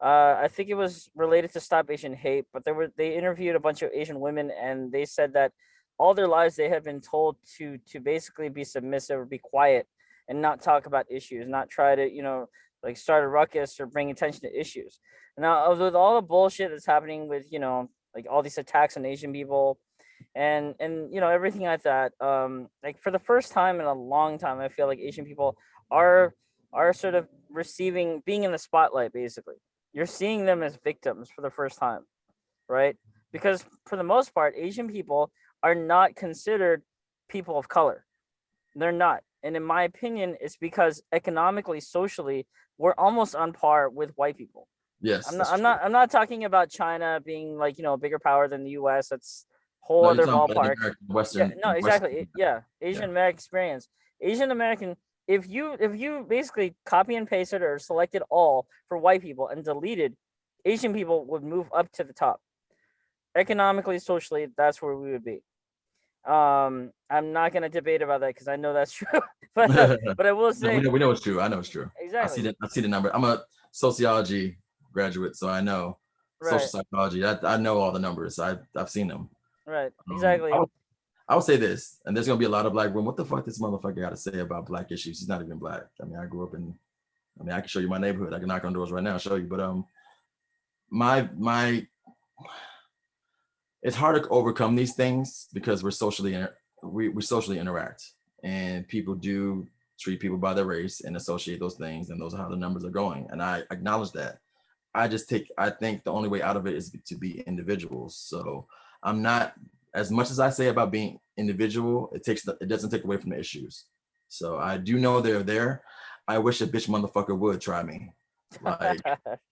I think it was related to Stop Asian Hate, but they interviewed a bunch of Asian women, and they said that all their lives they had been told to basically be submissive or be quiet and not talk about issues, not try to like start a ruckus or bring attention to issues. Now, with all the bullshit that's happening with like all these attacks on Asian people and everything like that, like for the first time in a long time, I feel like Asian people are sort of receiving being in the spotlight. Basically, you're seeing them as victims for the first time, right? Because for the most part, Asian people are not considered people of color. They're not. And in my opinion, it's because economically, socially, we're almost on par with white people. Yes, I'm not that's I'm true. not I'm not talking about China being like, a bigger power than the US. That's whole No, you're other talking about the ballpark. American Yeah, Western no, Western. exactly. Yeah, Yeah. Asian American experience. Asian American, if you basically copy and pasted or selected all for white people and deleted Asian people, would move up to the top. Economically, socially, that's where we would be. I'm not gonna debate about that because I know that's true. But I will No, we say know it's true. I know it's true. exactly. I see the number. I'm a sociology graduate, so I know social Right, psychology. I know all the numbers. I've seen them. right, Um, I exactly. would, I would say this, and there's gonna be a lot of black women. What the fuck this motherfucker got to say about black issues? He's not even black. I mean, I grew up in. I mean, I can show you my neighborhood. I can knock on doors right now and show you. But my it's hard to overcome these things because we socially interact, and people do treat people by their race and associate those things, and those are how the numbers are going, and I acknowledge that. I think the only way out of it is to be individuals. So I'm not, as much as I say about being individual, it doesn't take away from the issues. So I do know they're there. I wish a bitch motherfucker would try me. Like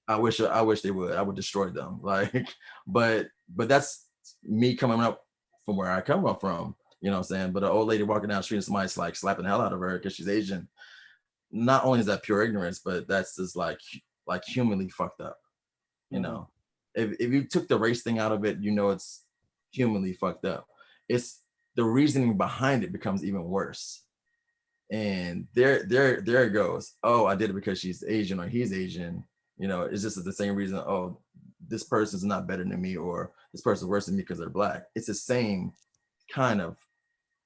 I wish they would. I would destroy them. Like, but that's me coming up from where I come up from. You know what I'm saying? But an old lady walking down the street and somebody's like slapping the hell out of her because she's Asian. Not only is that pure ignorance, but that's just like humanly fucked up. You Hmm. know, if you took the race thing out of it, you know it's humanly fucked up. It's the reasoning behind it becomes even worse. And there it goes. Oh, I did it because she's Asian or he's Asian. You know, it's just the same reason. Oh, this person's not better than me, or this person's worse than me because they're black. It's the same kind of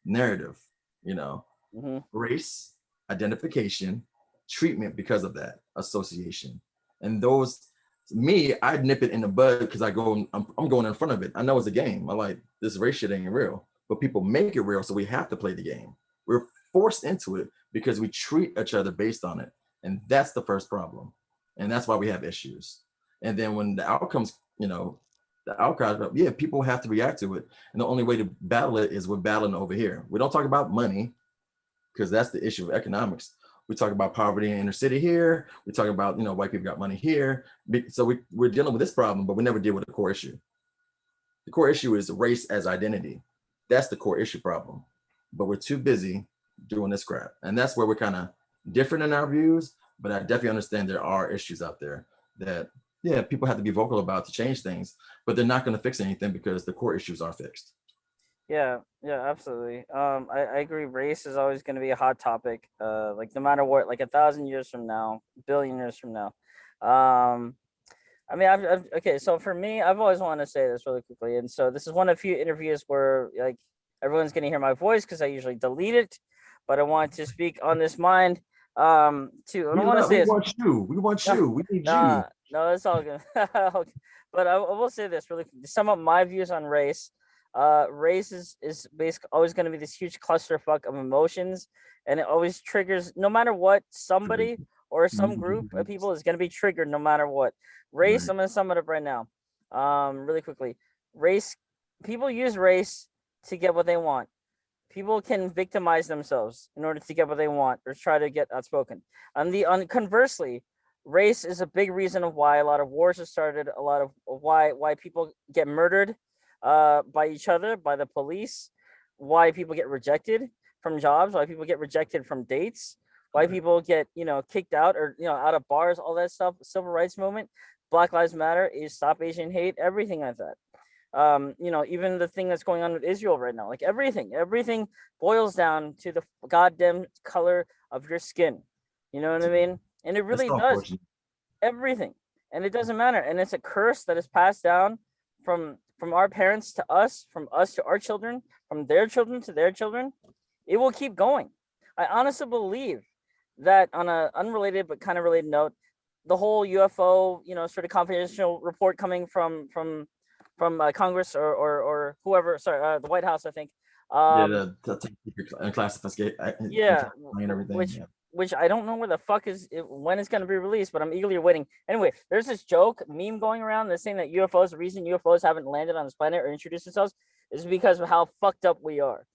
narrative. You know, Hmm. race, identification, treatment because of that association. And those, me, I'd nip it in the bud because I'm going in front of it. I know it's a game. I like this race shit ain't real, but people make it real, so we have to play the game. We're forced into it because we treat each other based on it, and that's the first problem, and that's why we have issues. And then when the outcomes, the outcomes, yeah, people have to react to it, and the only way to battle it is we're battling over here. We don't talk about money because that's the issue of economics. We talk about poverty in inner city here. We talk about, white people got money here. So we're dealing with this problem, but we never deal with the core issue. The core issue is race as identity. That's the core issue problem. But we're too busy doing this crap. And that's where we're kind of different in our views. But I definitely understand there are issues out there that, yeah, people have to be vocal about to change things, but they're not going to fix anything because the core issues are fixed. Yeah, yeah, absolutely. I agree. Race is always going to be a hot topic. Like no matter what, like 1,000 years from now, billion years from now. Um, I mean, okay. So for me, I've always wanted to say this really quickly, and so this is one of a few interviews where like everyone's going to hear my voice because I usually delete it, but I want to speak on this mind. To I don't want to say We this. want you. We want No, you. We need you. no, no, it's all good. Okay. But I will say this really quick. To sum up my views on race, race is basically always going to be this huge clusterfuck of emotions, and it always triggers no matter what somebody or some group of people is going to be triggered no matter what. Race, Right. I'm going to sum it up right now. Really quickly, race. People use race to get what they want. People can victimize themselves in order to get what they want or try to get outspoken. Conversely, race is a big reason of why a lot of wars have started. A lot of why people get murdered by each other, by the police. Why people get rejected from jobs. Why people get rejected from dates. Why people get kicked out or out of bars. All that stuff. Civil rights movement. Black Lives Matter is Stop Asian Hate. Everything like that. Even the thing that's going on with Israel right now, like everything boils down to the goddamn color of your skin. You know what I mean? And it That's really so does unfortunate. everything. And it doesn't matter. And it's a curse that is passed down from our parents to us, from us to our children, from their children to their children. It will keep going. I honestly believe that on a unrelated but kind of related note, the whole UFO, sort of confidential report coming from Congress or whoever, sorry, the White House, I think. Yeah, Um, and classification yeah, and everything. which Yeah. which I don't know where the fuck when it's gonna be released, but I'm eagerly waiting. Anyway, there's this meme going around that's saying that UFOs, the reason UFOs haven't landed on this planet or introduced themselves is because of how fucked up we are.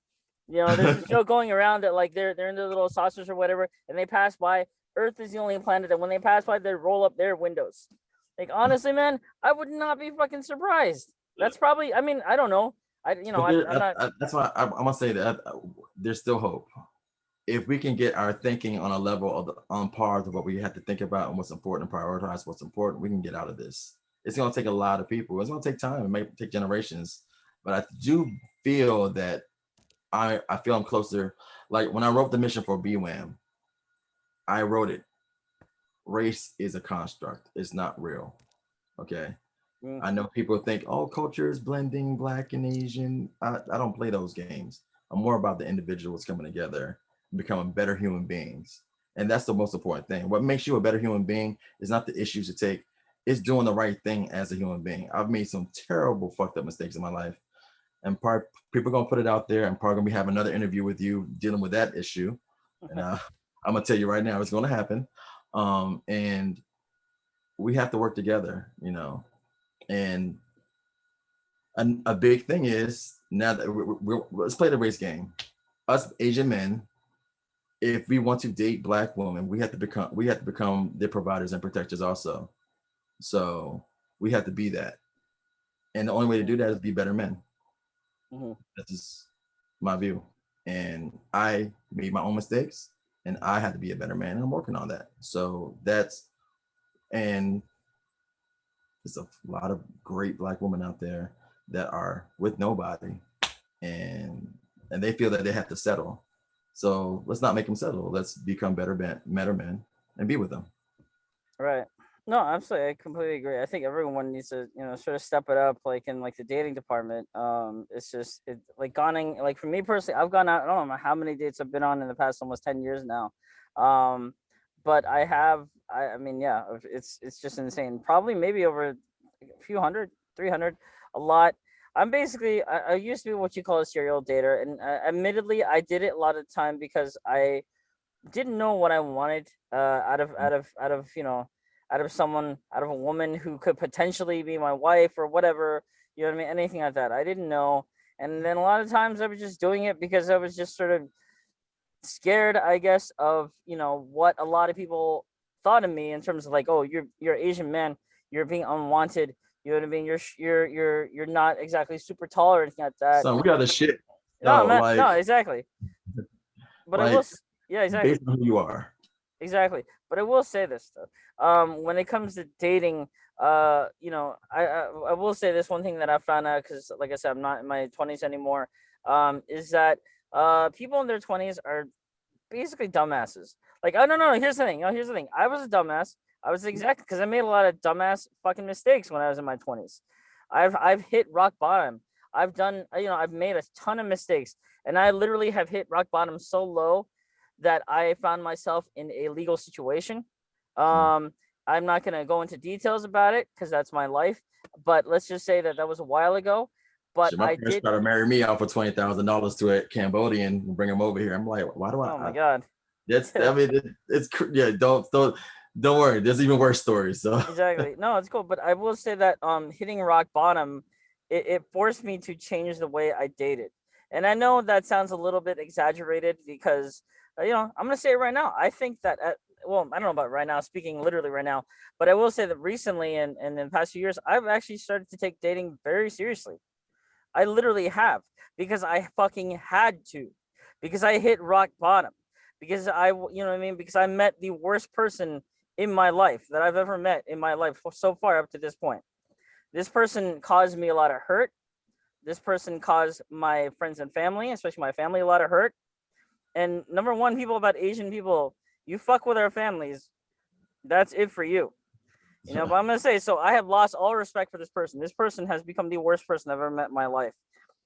There's this joke going around that like they're in their little saucers or whatever, and they pass by. Earth is the only planet that when they pass by, they roll up their windows. Like honestly, man, I would not be fucking surprised. That's probably. I mean, I don't know. But I'm not. that's why I'm gonna say that there's still hope. If we can get our thinking on a level of on par with what we have to think about and what's important, prioritize what's important, we can get out of this. It's gonna take a lot of people. It's gonna take time. It may take generations, but I do feel that I feel I'm closer. Like when I wrote the mission for BWAM, I wrote it. Race is a construct. It's not real. Okay. Mm, I know people think, oh, culture is blending black and Asian. I don't play those games. I'm more about the individuals coming together and becoming better human beings. And that's the most important thing. What makes you a better human being is not the issues you take, it's doing the right thing as a human being. I've made some terrible, fucked up mistakes in my life. And people are gonna put it out there and probably gonna be having another interview with you dealing with that issue. And I'm gonna tell you right now, it's gonna happen. And we have to work together, you know. And a big thing is now that let's play the race game. Us Asian men, if we want to date black women, we have to become their providers and protectors also. So we have to be that, and the only way to do that is be better men. mm-hmm. That's just my view. And I made my own mistakes, and I had to be a better man, and I'm working on that. So that's and there's a lot of great black women out there that are with nobody, and they feel that they have to settle. So let's not make them settle. Let's become better men and be with them. Right. No, absolutely. I completely agree. I think everyone needs to, sort of step it up, like in like the dating department. It's just like like for me personally, I've gone out. I don't know how many dates I've been on in the past almost 10 years now. But I have. I mean, yeah, it's just insane. Probably maybe over a few hundred, 300, a lot. I used to be what you call a serial dater, and admittedly, I did it a lot of the time because I didn't know what I wanted out of someone, out of a woman who could potentially be my wife or whatever, you know what I mean, anything like that. I didn't know. And then a lot of times I was just doing it because I was just sort of scared, I guess, of, what a lot of people thought of me in terms of like, oh, you're Asian man, you're being unwanted, you know what I mean, you're not exactly super tall or anything like that. So we got the shit. No, No, man, like, no, exactly. But I will, like yeah, exactly. based on who you are. Exactly. But I will say this though. When it comes to dating, I will say this one thing that I found out, because like I said, I'm not in my 20s anymore. Is that people in their 20s are basically dumbasses. Like, oh no, here's the thing. No, here's the thing. I was a dumbass. I was exactly because I made a lot of dumbass fucking mistakes when I was in my 20s. I've hit rock bottom. I've done, I've made a ton of mistakes, and I literally have hit rock bottom so low that I found myself in a legal situation. Um, I'm not going to go into details about it because that's my life, but let's just say that was a while ago. But Shit, my parents try to marry me out for $20,000 to a Cambodian and bring him over here. I'm like, why do I? Oh my god. That's I mean, it's yeah. Don't worry. There's even worse stories. So Exactly. No, it's cool. But I will say that hitting rock bottom, it forced me to change the way I dated. And I know that sounds a little bit exaggerated because I'm gonna say it right now. I think that well, I don't know about right now, speaking literally right now, but I will say that recently and in the past few years, I've actually started to take dating very seriously. I literally have, because I fucking had to, because I hit rock bottom, because you know what I mean, because I met the worst person in my life that I've ever met in my life so far up to this point. This person caused me a lot of hurt. This person caused my friends and family, especially my family, a lot of hurt. And number one, people about Asian people, you fuck with our families, that's it for you. But I'm gonna say, so I have lost all respect for this person. This person has become the worst person I've ever met in my life.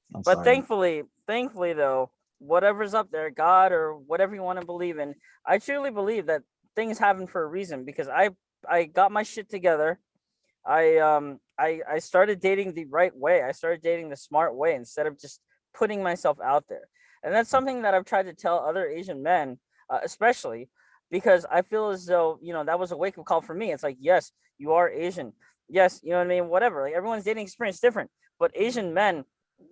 But thankfully though, whatever's up there, God or whatever you want to believe in, I truly believe that things happen for a reason, because I got my shit together. I started dating the right way. I started dating the smart way instead of just putting myself out there. And that's something that I've tried to tell other Asian men, especially because I feel as though, that was a wake up call for me. It's like, yes, you are Asian. Yes, you know what I mean? Whatever. Like, everyone's dating experience different. But Asian men,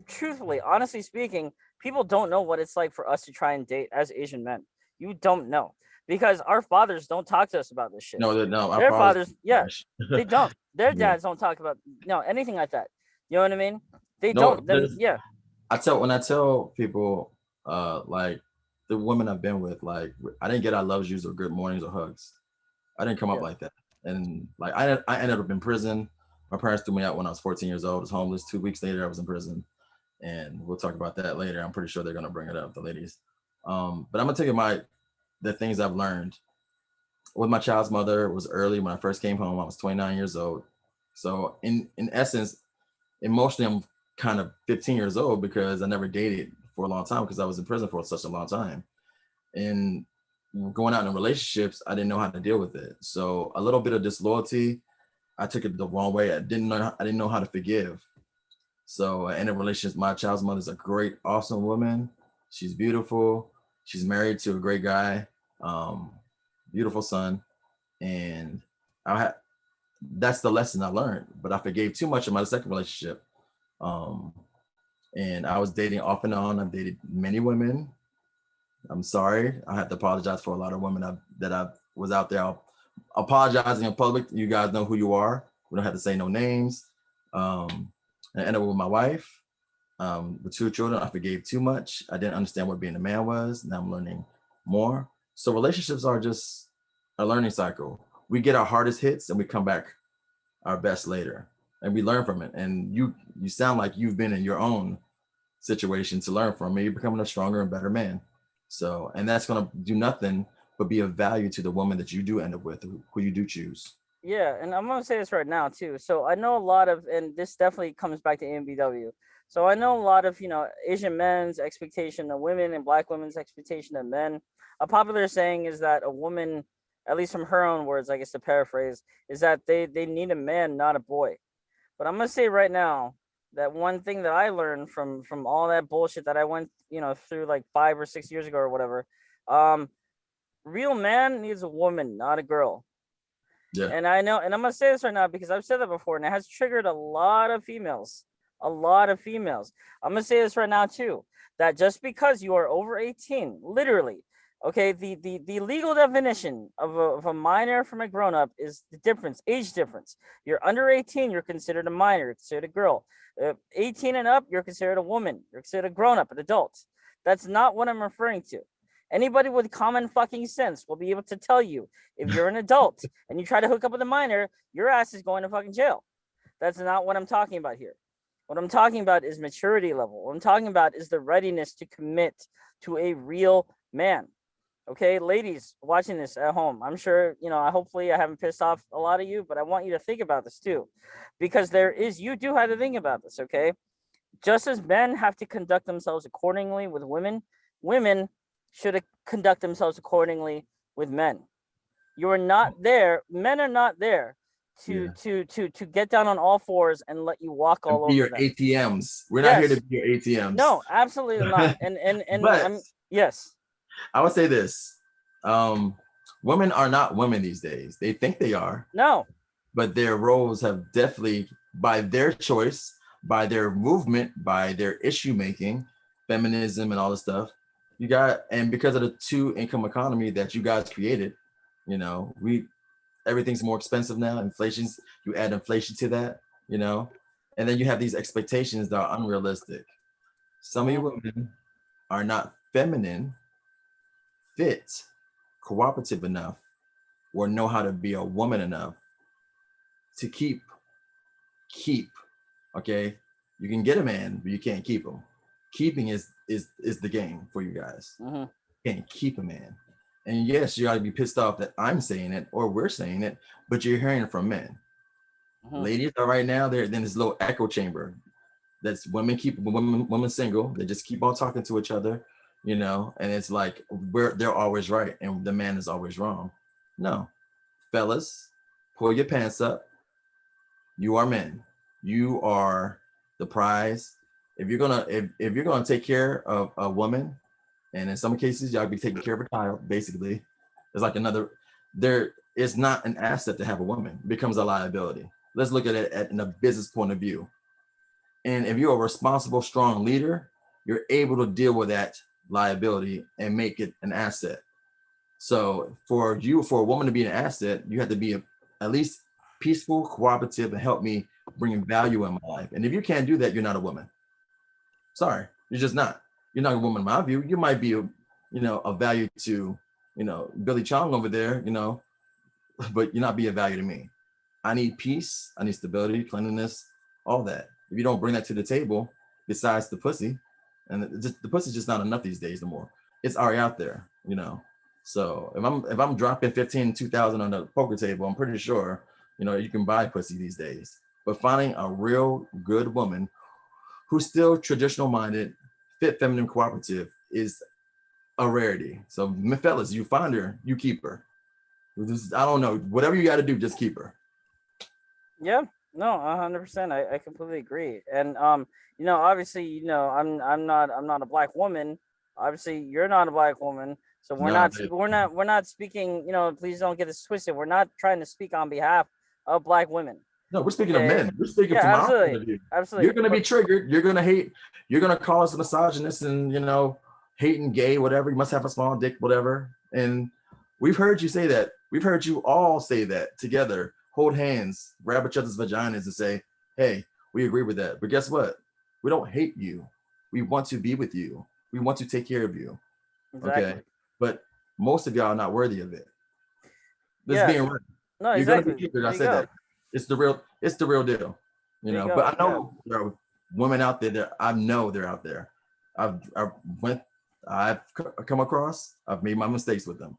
truthfully, honestly speaking, people don't know what it's like for us to try and date as Asian men. You don't know. because our fathers don't talk to us about this shit. No, our Their fathers. fathers, yeah, they don't. Their Yeah. dads don't talk about anything like that. You know what I mean? They No, don't. Then yeah. when I tell people, like the women I've been with, like I didn't get I love yous or good mornings or hugs. I didn't come up like that. And like I ended up in prison. My parents threw me out when I was 14 years old. I was homeless. 2 weeks later, I was in prison. And we'll talk about that later. I'm pretty sure they're gonna bring it up, the ladies. But I'm gonna tell you the things I've learned. With my child's mother, it was early when I first came home. I was 29 years old. So in essence, emotionally, I'm kind of 15 years old because I never dated for a long time because I was in prison for such a long time. And going out in relationships, I didn't know how to deal with it. So a little bit of disloyalty, I took it the wrong way. I didn't know how to forgive. So in a relationship, my child's mother is a great, awesome woman. She's beautiful. She's married to a great guy, beautiful son, and that's the lesson I learned. But I forgave too much in my second relationship, and I was dating off and on. I've dated many women. I'm sorry. I have to apologize for a lot of women that I was out there apologizing in public. You guys know who you are. We don't have to say no names. I ended up with my wife, with 2 children. I forgave too much. I didn't understand what being a man was. Now I'm learning more. So relationships are just a learning cycle. We get our hardest hits and we come back our best later, and we learn from it. And you sound like you've been in your own situation to learn from. And you're becoming a stronger and better man. So, and that's going to do nothing but be of value to the woman that you do end up with, who you do choose. Yeah, and I'm gonna say this right now too. So I know a lot of, and this definitely comes back to AMBW. So I know a lot of Asian men's expectation of women and Black women's expectation of men. A popular saying is that a woman, at least from her own words, I guess to paraphrase, is that they need a man, not a boy. But I'm gonna say right now that one thing that I learned from all that bullshit that I went through like 5 or 6 years ago or whatever, um, real man needs a woman, not a girl. Yeah. And I know, and I'm gonna say this right now because I've said that before, and it has triggered a lot of females. A lot of females. I'm gonna say this right now too. That just because you are over 18, literally, okay, the legal definition of a minor from a grown up is the difference, age difference. You're under 18, you're considered a minor, you're considered a girl. 18 and up, you're considered a woman, you're considered a grown up, an adult. That's not what I'm referring to. Anybody with common fucking sense will be able to tell you if you're an adult and you try to hook up with a minor, your ass is going to fucking jail. That's not what I'm talking about here. What I'm talking about is maturity level. What I'm talking about is the readiness to commit to a real man. Okay, ladies watching this at home, I'm sure, hopefully I haven't pissed off a lot of you, but I want you to think about this too, because you do have to think about this, okay? Just as men have to conduct themselves accordingly with women, women should conduct themselves accordingly with men. You are not there. Men are not there to get down on all fours and let you walk all over your them. ATMs. We're not here to be your ATMs. No, absolutely not. But yes, I would say this: women are not women these days. They think they are. No, but their roles have definitely, by their choice, by their movement, by their issue making, feminism and all this stuff. And because of the 2-income economy that you guys created, everything's more expensive now. You add inflation to that, and then you have these expectations that are unrealistic. Some of you women are not feminine, fit, cooperative enough, or know how to be a woman enough to keep. Okay, you can get a man, but you can't keep him. Keeping is the game for you guys. Mm-hmm. You can't keep a man. And yes, you got to be pissed off that I'm saying it or we're saying it, but you're hearing it from men. Mm-hmm. Ladies are right now, they're in this little echo chamber. That's women single. They just keep on talking to each other, and it's like they're always right and the man is always wrong. No, fellas, pull your pants up. You are men. You are the prize. If you're gonna take care of a woman, and in some cases y'all be taking care of a child, basically, it's like there is not an asset to have a woman. It becomes a liability. Let's look at it in a business point of view. And if you're a responsible, strong leader, you're able to deal with that liability and make it an asset. So for a woman to be an asset, you have to be at least peaceful, cooperative, and help me bring value in my life. And if you can't do that, you're not a woman. Sorry, you're just not. You're not a woman in my view. You might be a value to, Billy Chong over there, but you're not being a value to me. I need peace. I need stability, cleanliness, all that. If you don't bring that to the table, besides the pussy, and the pussy's just not enough these days no more. It's already out there, So if I'm dropping 15, 2,000 on the poker table, I'm pretty sure, you can buy pussy these days. But finding a real good woman who's still traditional minded, fit, feminine, cooperative is a rarity. So fellas, you find her, you keep her. I don't know, whatever you got to do, just keep her. Yeah, no, 100%. I completely agree. And obviously, I'm not a black woman. Obviously, you're not a black woman. So we're not speaking, please don't get this twisted. We're not trying to speak on behalf of black women. No, we're speaking of men. We're speaking from our point of view. Absolutely. You're going to be triggered. You're going to hate. You're going to call us a misogynist and, hating gay, whatever. You must have a small dick, whatever. And we've heard you say that. We've heard you all say that together. Hold hands, grab each other's vaginas and say, hey, we agree with that. But guess what? We don't hate you. We want to be with you. We want to take care of you. Exactly. Okay. But most of y'all are not worthy of it. This being real. No, you're gonna be triggered. I said that. It's the real deal. But I know there are women out there that I know they're out there. I've come across, I've made my mistakes with them.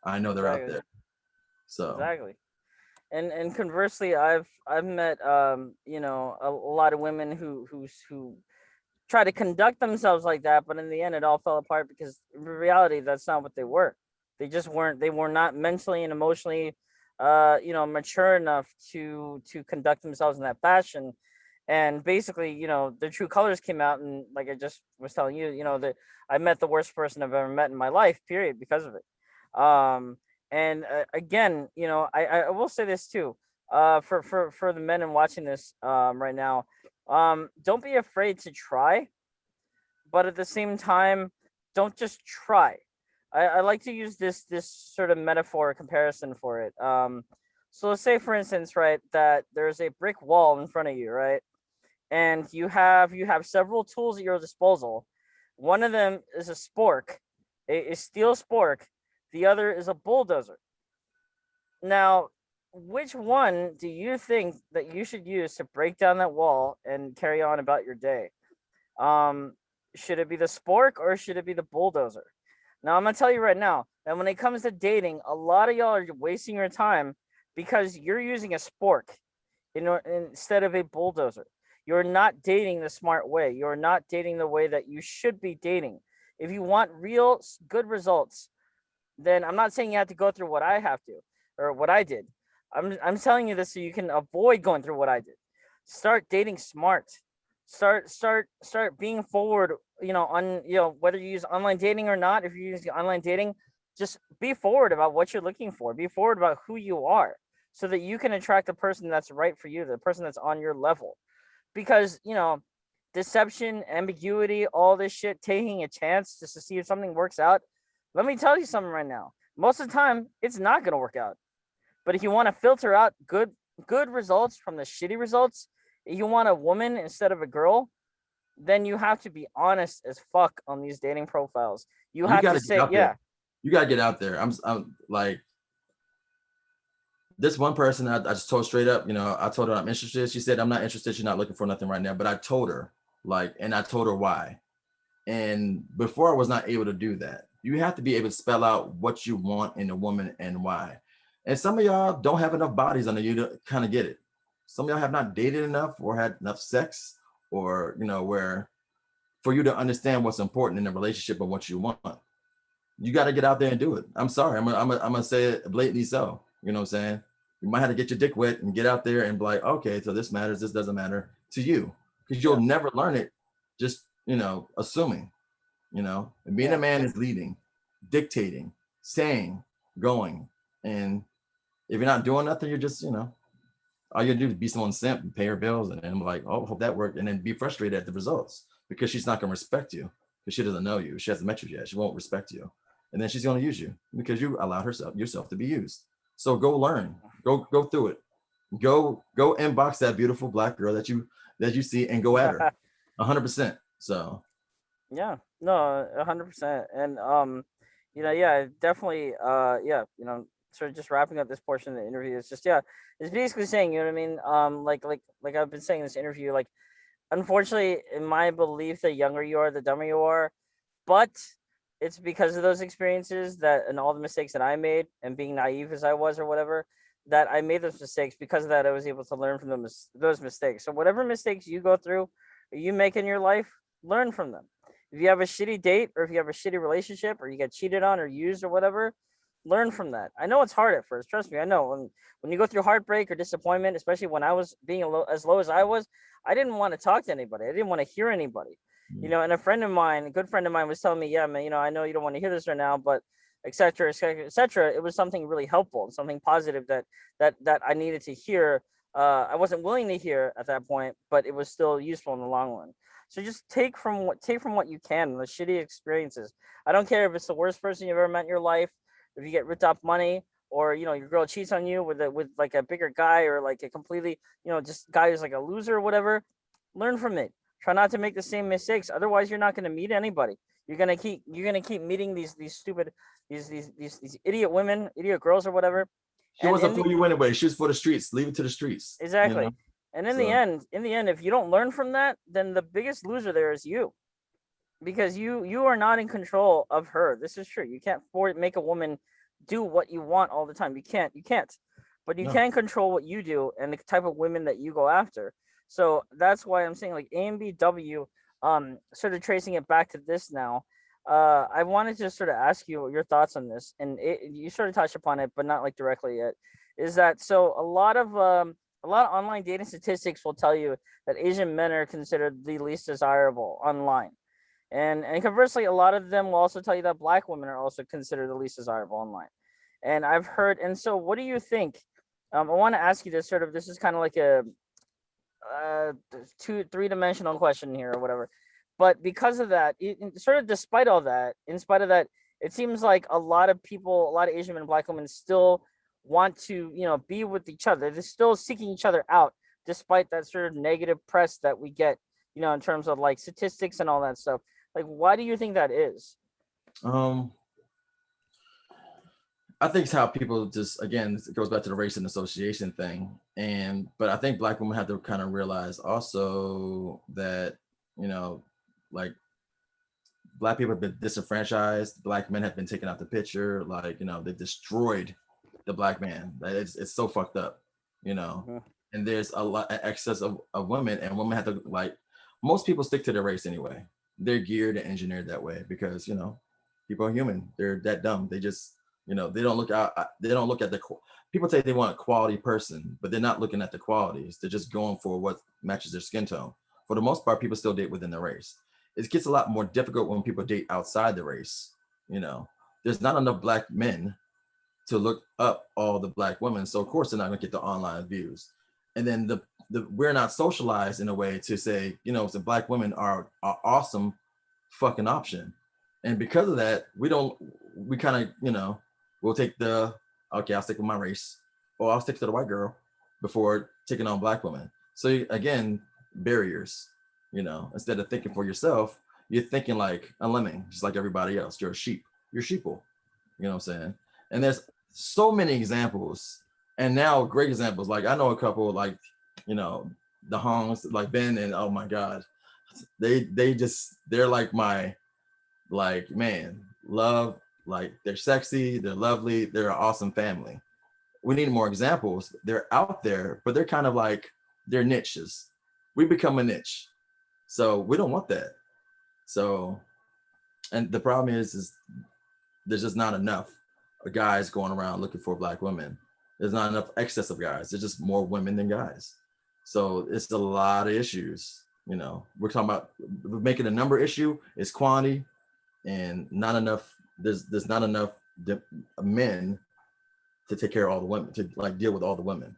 I know they're out there. So exactly. And conversely, I've met a lot of women who try to conduct themselves like that, but in the end it all fell apart because in reality that's not what they were. They just weren't. They were not mentally and emotionally mature enough to conduct themselves in that fashion. And basically, their true colors came out, and like I just was telling you, that I met the worst person I've ever met in my life, period, because of it. And again, I will say this too, for the men and watching this right now, don't be afraid to try, but at the same time, don't just try. I like to use this sort of metaphor comparison for it. So let's say, for instance, right, that there's a brick wall in front of you, right, and you have several tools at your disposal. One of them is a spork, a steel spork. The other is a bulldozer. Now, which one do you think that you should use to break down that wall and carry on about your day? Should it be the spork or should it be the bulldozer? Now, I'm going to tell you right now that when it comes to dating, a lot of y'all are wasting your time because you're using a spork instead of a bulldozer. You're not dating the smart way. You're not dating the way that you should be dating. If you want real good results, then I'm not saying you have to go through what I have to or what I did. I'm telling you this so you can avoid going through what I did. Start dating smart. Start being forward, on whether you use online dating or not. If you're using online dating, just be forward about what you're looking for. Be forward about who you are so that you can attract the person that's right for you, the person that's on your level. Because, deception, ambiguity, all this shit, taking a chance just to see if something works out. Let me tell you something right now. Most of the time, it's not going to work out. But if you want to filter out good results from the shitty results, if you want a woman instead of a girl, then you have to be honest as fuck on these dating profiles. You have to say, yeah. You got to get out there. I'm like, this one person, I just told straight up, I told her I'm interested. She said, I'm not interested. She's not looking for nothing right now. But I told her, and I told her why. And before I was not able to do that. You have to be able to spell out what you want in a woman and why. And some of y'all don't have enough bodies under you to kind of get it. Some of y'all have not dated enough or had enough sex or, where for you to understand what's important in a relationship and what you want. You got to get out there and do it. I'm sorry. I'm gonna say it blatantly so. You know what I'm saying? You might have to get your dick wet and get out there and be like, okay, so this matters. This doesn't matter to you because you'll never learn it just, assuming. And being a man is leading, dictating, saying, going. And if you're not doing nothing, you're just, all you do is be someone's simp and pay her bills. And then I'm like, oh, hope that worked. And then be frustrated at the results because she's not going to respect you because she doesn't know you. She hasn't met you yet. She won't respect you. and then she's going to use you because you allowed yourself to be used. So go learn, go through it, go inbox that beautiful black girl that you see and go at her 100%. So Yeah, no, 100%. And yeah, definitely. Sort of just wrapping up this portion of the interview. It's just, yeah, it's basically saying, you know what I mean. Like I've been saying in this interview, like, unfortunately, in my belief, the younger you are, the dumber you are. But it's because of those experiences that and all the mistakes that I made and being naive as I was or whatever, that I made those mistakes. Because of that, I was able to learn from those mistakes. So whatever mistakes you go through, or you make in your life, learn from them. If you have a shitty date, or if you have a shitty relationship, or you get cheated on or used or whatever, learn from that. I know it's hard at first. Trust me, I know. When you go through heartbreak or disappointment, especially when I was being as low as I was, I didn't want to talk to anybody. I didn't want to hear anybody. And a friend of mine, a good friend of mine, was telling me, yeah, man, I know you don't want to hear this right now, but etc., etc., etc. It was something really helpful, something positive that I needed to hear. I wasn't willing to hear at that point, but it was still useful in the long run. So just take from what you can, the shitty experiences. I don't care if it's the worst person you've ever met in your life, if you get ripped off money, or your girl cheats on you with like a bigger guy, or like a completely just guy who's like a loser or whatever. Learn from it. Try not to make the same mistakes. Otherwise, you're not going to meet anybody. You're gonna keep meeting these stupid these idiot women, idiot girls or whatever. she And wasn't for you anyway. She was for the streets. Leave it to the streets. exactly. And in the So end, if you don't learn from that, then the biggest loser there is you, because you are not in control of her. This is true. You can't make a woman do what you want all the time. You can't, but you no. can control what you do and the type of women that you go after. So that's why I'm saying, like, AMBW, sort of tracing it back to this now. I wanted to sort of ask you your thoughts on this, and you sort of touched upon it, but not like directly yet. Is that so? A lot of online dating statistics will tell you that Asian men are considered the least desirable online. And conversely, a lot of them will also tell you that black women are also considered the least desirable online. And I've heard, and so what do you think? I want to ask you this sort of, this is kind of like a uh 3-dimensional question here or whatever. But because of that, sort of despite all that, in spite of that, it seems like a lot of people, a lot of Asian men and black women still want to, be with each other. They're still seeking each other out, despite that sort of negative press that we get, in terms of like statistics and all that stuff. Like, why do you think that is? um I think it's how people just, again, it goes back to the race and association thing. But I think black women have to kind of realize also that, like, black people have been disenfranchised, black men have been taken out the picture, like, they've destroyed the black man. It's so fucked up, you know. Mhm. And there's a lot of excess of women, and women have to, like, most people stick to their race anyway. They're geared and engineered that way because, people are human. They're that dumb. They just, they don't look out. They don't look at people say they want a quality person, but they're not looking at the qualities. They're just going for what matches their skin tone. For the most part, people still date within the race. It gets a lot more difficult when people date outside the race. There's not enough black men to look up all the black women, so of course they're not going to get the online views. And then the we're not socialized in a way to say, the black women are awesome fucking option. And because of that, we kind of, we'll take okay, I'll stick with my race, or I'll stick to the white girl before taking on black women. So again, barriers, instead of thinking for yourself, you're thinking like a lemming, just like everybody else. You're a sheep. You're sheeple. You know what I'm saying? And there's so many examples, and now great examples. Like, I know a couple, like, the Hongs, like Ben, and oh my God, they're like my, like, man, love, like, they're sexy, they're lovely, they're an awesome family. We need more examples. They're out there, but they're kind of like, they're niches. We become a niche. So we don't want that. So, and the problem is there's just not enough guys going around looking for black women. There's not enough excess of guys. There's just more women than guys. So it's a lot of issues. We're talking about making a number issue. It's quantity, and not enough. There's not enough men to take care of all the women, to like deal with all the women.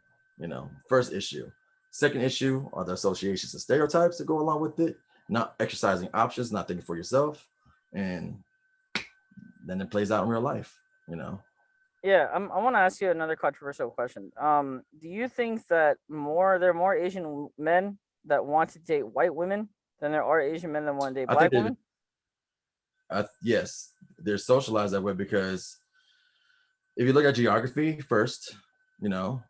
First issue. Second issue are the associations and stereotypes that go along with it. Not exercising options, not thinking for yourself, and then it plays out in real life, you know. Yeah, I want to ask you another controversial question. Do you think that there are more Asian men that want to date white women than there are Asian men that want to date I think black women? yes, they're socialized that way because if you look at geography first, you know,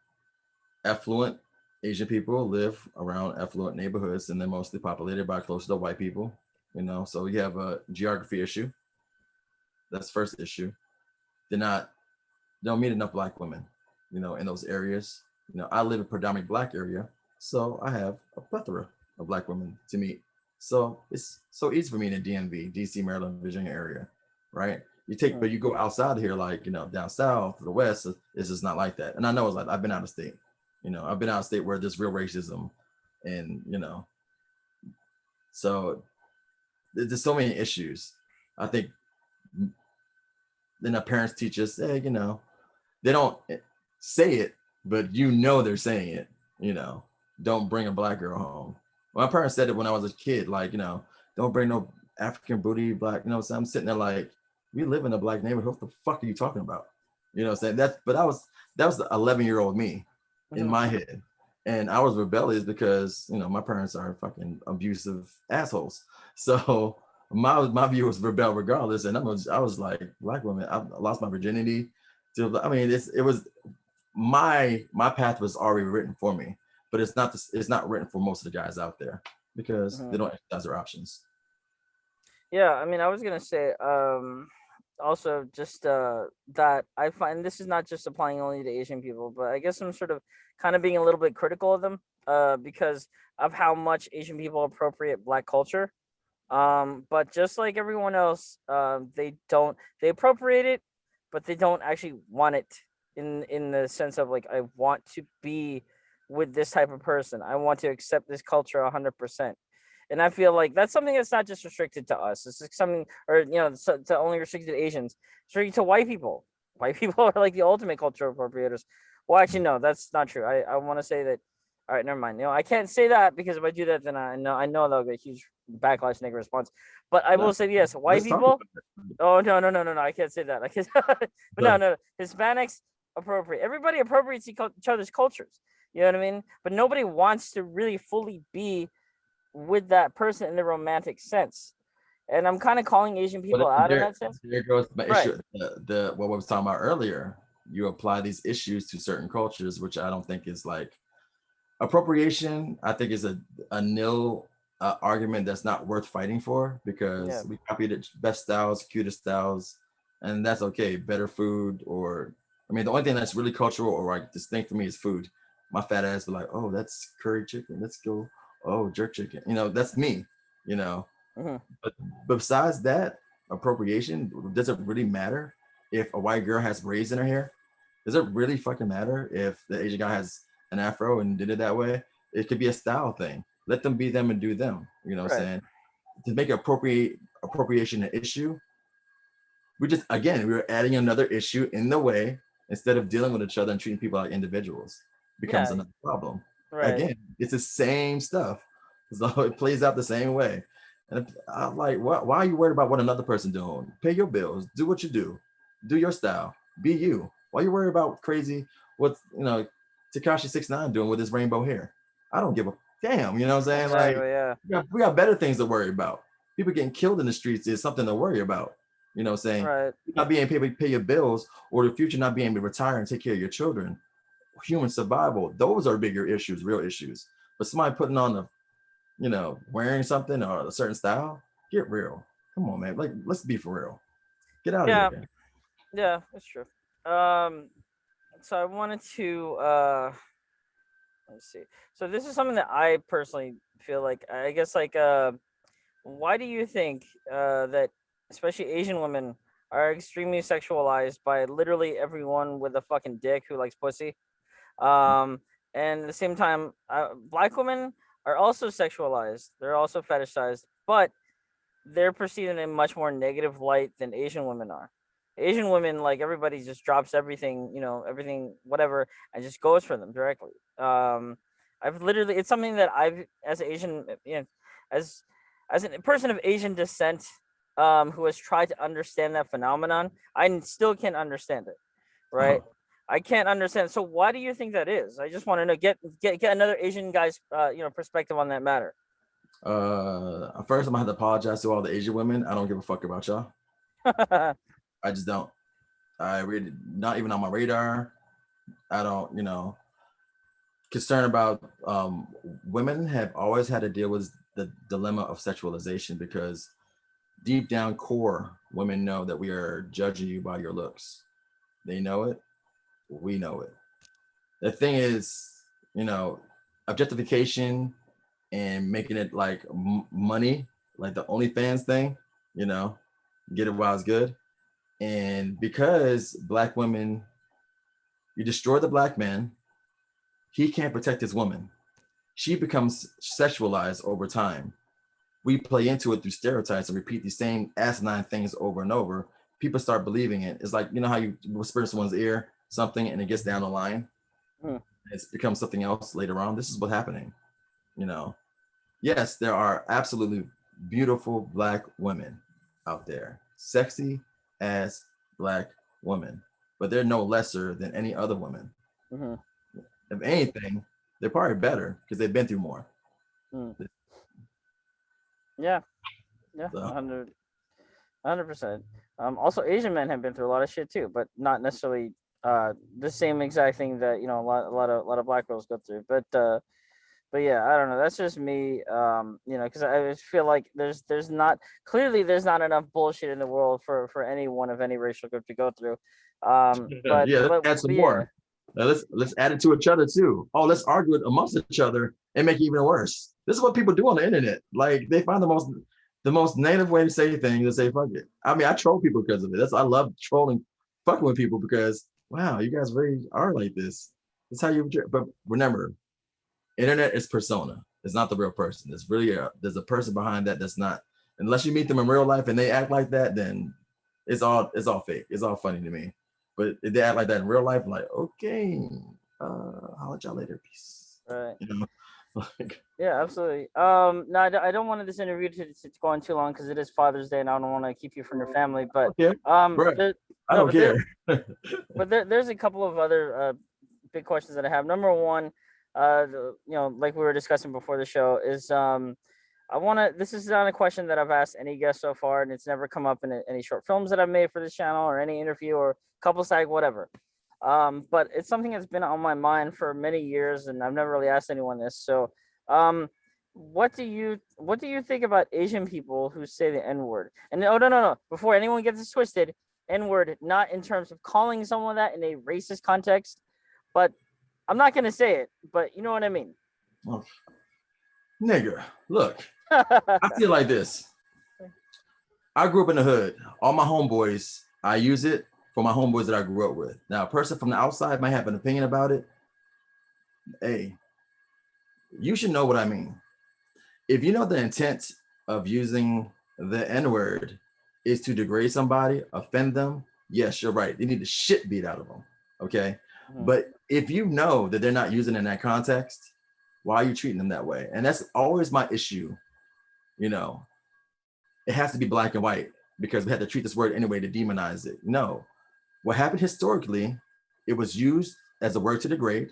affluent Asian people live around affluent neighborhoods and they're mostly populated by close to white people, you know. So you have a geography issue. That's the first issue. They're not, they don't meet enough black women, you know, in those areas. You know, I live in a predominantly black area, so I have a plethora of black women to meet. So it's so easy for me in the DMV, DC, Maryland, Virginia area, right? But you go outside of here, like, you know, down south, the west, it's just not like that. And I know it's like, I've been out of state, you know, I've been out of state where there's real racism and, you know, so there's so many issues. I think then our parents teach us, hey, you know, they don't say it, but you know they're saying it, you know, don't bring a black girl home. My parents said it when I was a kid, like, you know, don't bring no African booty black, you know, so I'm sitting there like, we live in a black neighborhood. What the fuck are you talking about? You know what I'm saying? That was the 11-year-old me in my head. And I was rebellious because, you know, my parents are fucking abusive assholes. So my view was rebel regardless. And I was like, black women, I lost my virginity. I mean, it was my path was already written for me, but it's not written for most of the guys out there because they don't exercise their options. Yeah, I mean, I was gonna say, also just that I find this is not just applying only to Asian people, but I guess I'm sort of kind of being a little bit critical of them, because of how much Asian people appropriate Black culture. But just like everyone else, they appropriate it, but they don't actually want it in the sense of like, I want to be with this type of person. I want to accept this culture 100%. And I feel like that's something that's not just restricted to us. It's like something, or to only restricted to Asians, it's restricted to white people. White people are like the ultimate cultural appropriators. Well, actually, no, that's not true. I want to say that. All right, never mind. I can't say that because if I do that, then I know that'll get a huge backlash, negative response. But I will say yes, white Let's talk about people. Oh no! I can't say that. I can't. But no. Hispanics appropriate. Everybody appropriates each other's cultures. You know what I mean? But nobody wants to really fully be with that person in the romantic sense. And I'm kind of calling Asian people out in that sense. There goes my Right. issue. The what we was talking about earlier. You apply these issues to certain cultures, which I don't think is like appropriation. I think is a nil argument that's not worth fighting for Yeah. because we copied the best styles, cutest styles, and that's okay. Better food, or I mean, the only thing that's really cultural or like distinct for me is food. My fat ass be like, oh, that's curry chicken. Let's go. Oh, jerk chicken. You know, that's me. You know, Mm-hmm. but besides that, appropriation, does it really matter if a white girl has braids in her hair? Does it really fucking matter if the Asian guy has an afro and did it that way? It could be a style thing. Let them be them and do them. You know what I'm Right. saying? To make appropriation an issue, we're adding another issue in the way instead of dealing with each other and treating people like individuals becomes Yeah. another problem. Right. Again, it's the same stuff. So it plays out the same way. And I'm like, why are you worried about what another person doing? Pay your bills, do what you do your style, be you. Why are you worried about crazy what Tekashi 69 doing with his rainbow hair? I don't give a damn, you know what I'm saying? Like Exactly. Yeah. we got better things to worry about. People getting killed in the streets is something to worry about. You know what I'm saying? Right. Not being able to pay your bills or the future not being able to retire and take care of your children, human survival, those are bigger issues, real issues. But somebody putting on wearing something or a certain style, get real. Come on, man. Like, let's be for real. Get out of Yeah. here. Yeah. That's true. So I wanted to let's see. So this is something that I personally feel like, I guess, like, why do you think that especially Asian women are extremely sexualized by literally everyone with a fucking dick who likes pussy? Um, and at the same time, Black women are also sexualized. They're also fetishized, but they're perceived in a much more negative light than Asian women are. Asian women, like, everybody just drops everything, everything, whatever, and just goes for them directly. It's something that I've, as Asian, as as a person of Asian descent, who has tried to understand that phenomenon. I still can't understand it, right? Uh-huh. I can't understand. So why do you think that is? I just want to know, get another Asian guy's perspective on that matter. First, I'm gonna have to apologize to all the Asian women. I don't give a fuck about y'all. I just don't. I really not even on my radar. I don't, concerned about women have always had to deal with the dilemma of sexualization because deep down core, women know that we are judging you by your looks. They know it. We know it. The thing is, objectification and making it like money, like the OnlyFans thing, get it while it's good. And because Black women, you destroy the Black man, he can't protect his woman. She becomes sexualized over time. We play into it through stereotypes and repeat the same asinine things over and over. People start believing it. It's like, how you whisper in someone's ear something and it gets down the line. It's become something else later on. This is what's happening. Yes, there are absolutely beautiful Black women out there, sexy as Black women, but they're no lesser than any other woman. If anything, they're probably better because they've been through more. Yeah, 100%. Also, Asian men have been through a lot of shit too, but not necessarily the same exact thing that a lot of Black girls go through. But yeah, I don't know. That's just me. Because I just feel like there's not enough bullshit in the world for anyone of any racial group to go through. But yeah, let's add some more. Now let's add it to each other too. Oh, let's argue it amongst each other and make it even worse. This is what people do on the internet. Like they find the most negative way to say things and say fuck it. I mean, I troll people because of it. I love trolling, fucking with people because wow, you guys really are like this. That's how you. But remember, internet is persona. It's not the real person. It's really there's a person behind that. That's not. Unless you meet them in real life and they act like that, then it's all fake. It's all funny to me. But if they act like that in real life, I'm like, okay, I'll let y'all later. Peace. Right. Yeah, absolutely. No, I don't want this interview to go on too long because it is Father's Day and I don't want to keep you from your family. But I don't care. But there's a couple of other big questions that I have. Number one, like we were discussing before the show, is this is not a question that I've asked any guest so far, and it's never come up in any short films that I've made for this channel or any interview or couple side, whatever. But it's something that's been on my mind for many years, and I've never really asked anyone this. So, what do you think about Asian people who say the N-word? And no, before anyone gets this twisted, N-word not in terms of calling someone that in a racist context, but I'm not gonna say it, but you know what I mean. Oh, nigga, look, I feel like this. I grew up in the hood. All my homeboys, I use it for my homeboys that I grew up with. Now, a person from the outside might have an opinion about it. Hey, you should know what I mean. If you know the intent of using the N-word is to degrade somebody, offend them, yes, you're right. They need the shit beat out of them. Okay. But if you know that they're not using it in that context, why are you treating them that way? And that's always my issue. It has to be black and white because we had to treat this word anyway to demonize it. No. What happened historically, it was used as a word to degrade.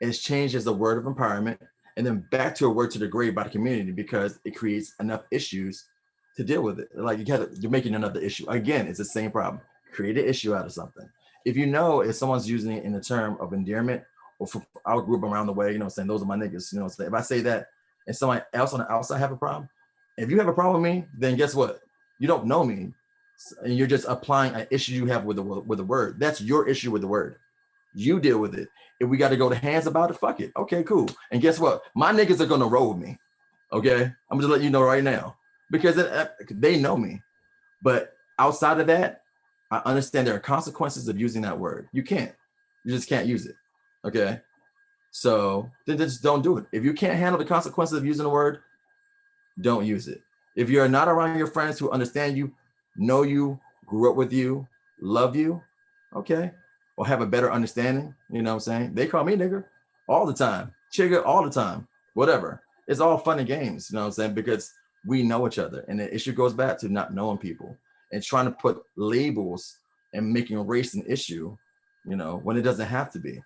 It's changed as a word of empowerment and then back to a word to degrade by the community because it creates enough issues to deal with it. Like you're making another issue. Again, it's the same problem. Create an issue out of something. If if someone's using it in the term of endearment or for our group around the way, saying those are my niggas, if I say that and someone else on the outside have a problem, if you have a problem with me, then guess what? You don't know me and you're just applying an issue you have with the word. That's your issue with the word. You deal with it. If we got to go to hands about it, fuck it. Okay, cool. And guess what? My niggas are going to roll with me. Okay. I'm just letting you know right now because they know me. But outside of that, I understand there are consequences of using that word. You just can't use it. Okay. So then just don't do it. If you can't handle the consequences of using the word, don't use it. If you're not around your friends who understand you, know you, grew up with you, love you, okay, or have a better understanding, you know what I'm saying? They call me nigger all the time, chigga all the time, whatever. It's all fun and games, you know what I'm saying? Because we know each other. And the issue goes back to not knowing people and trying to put labels and making race an issue, when it doesn't have to be.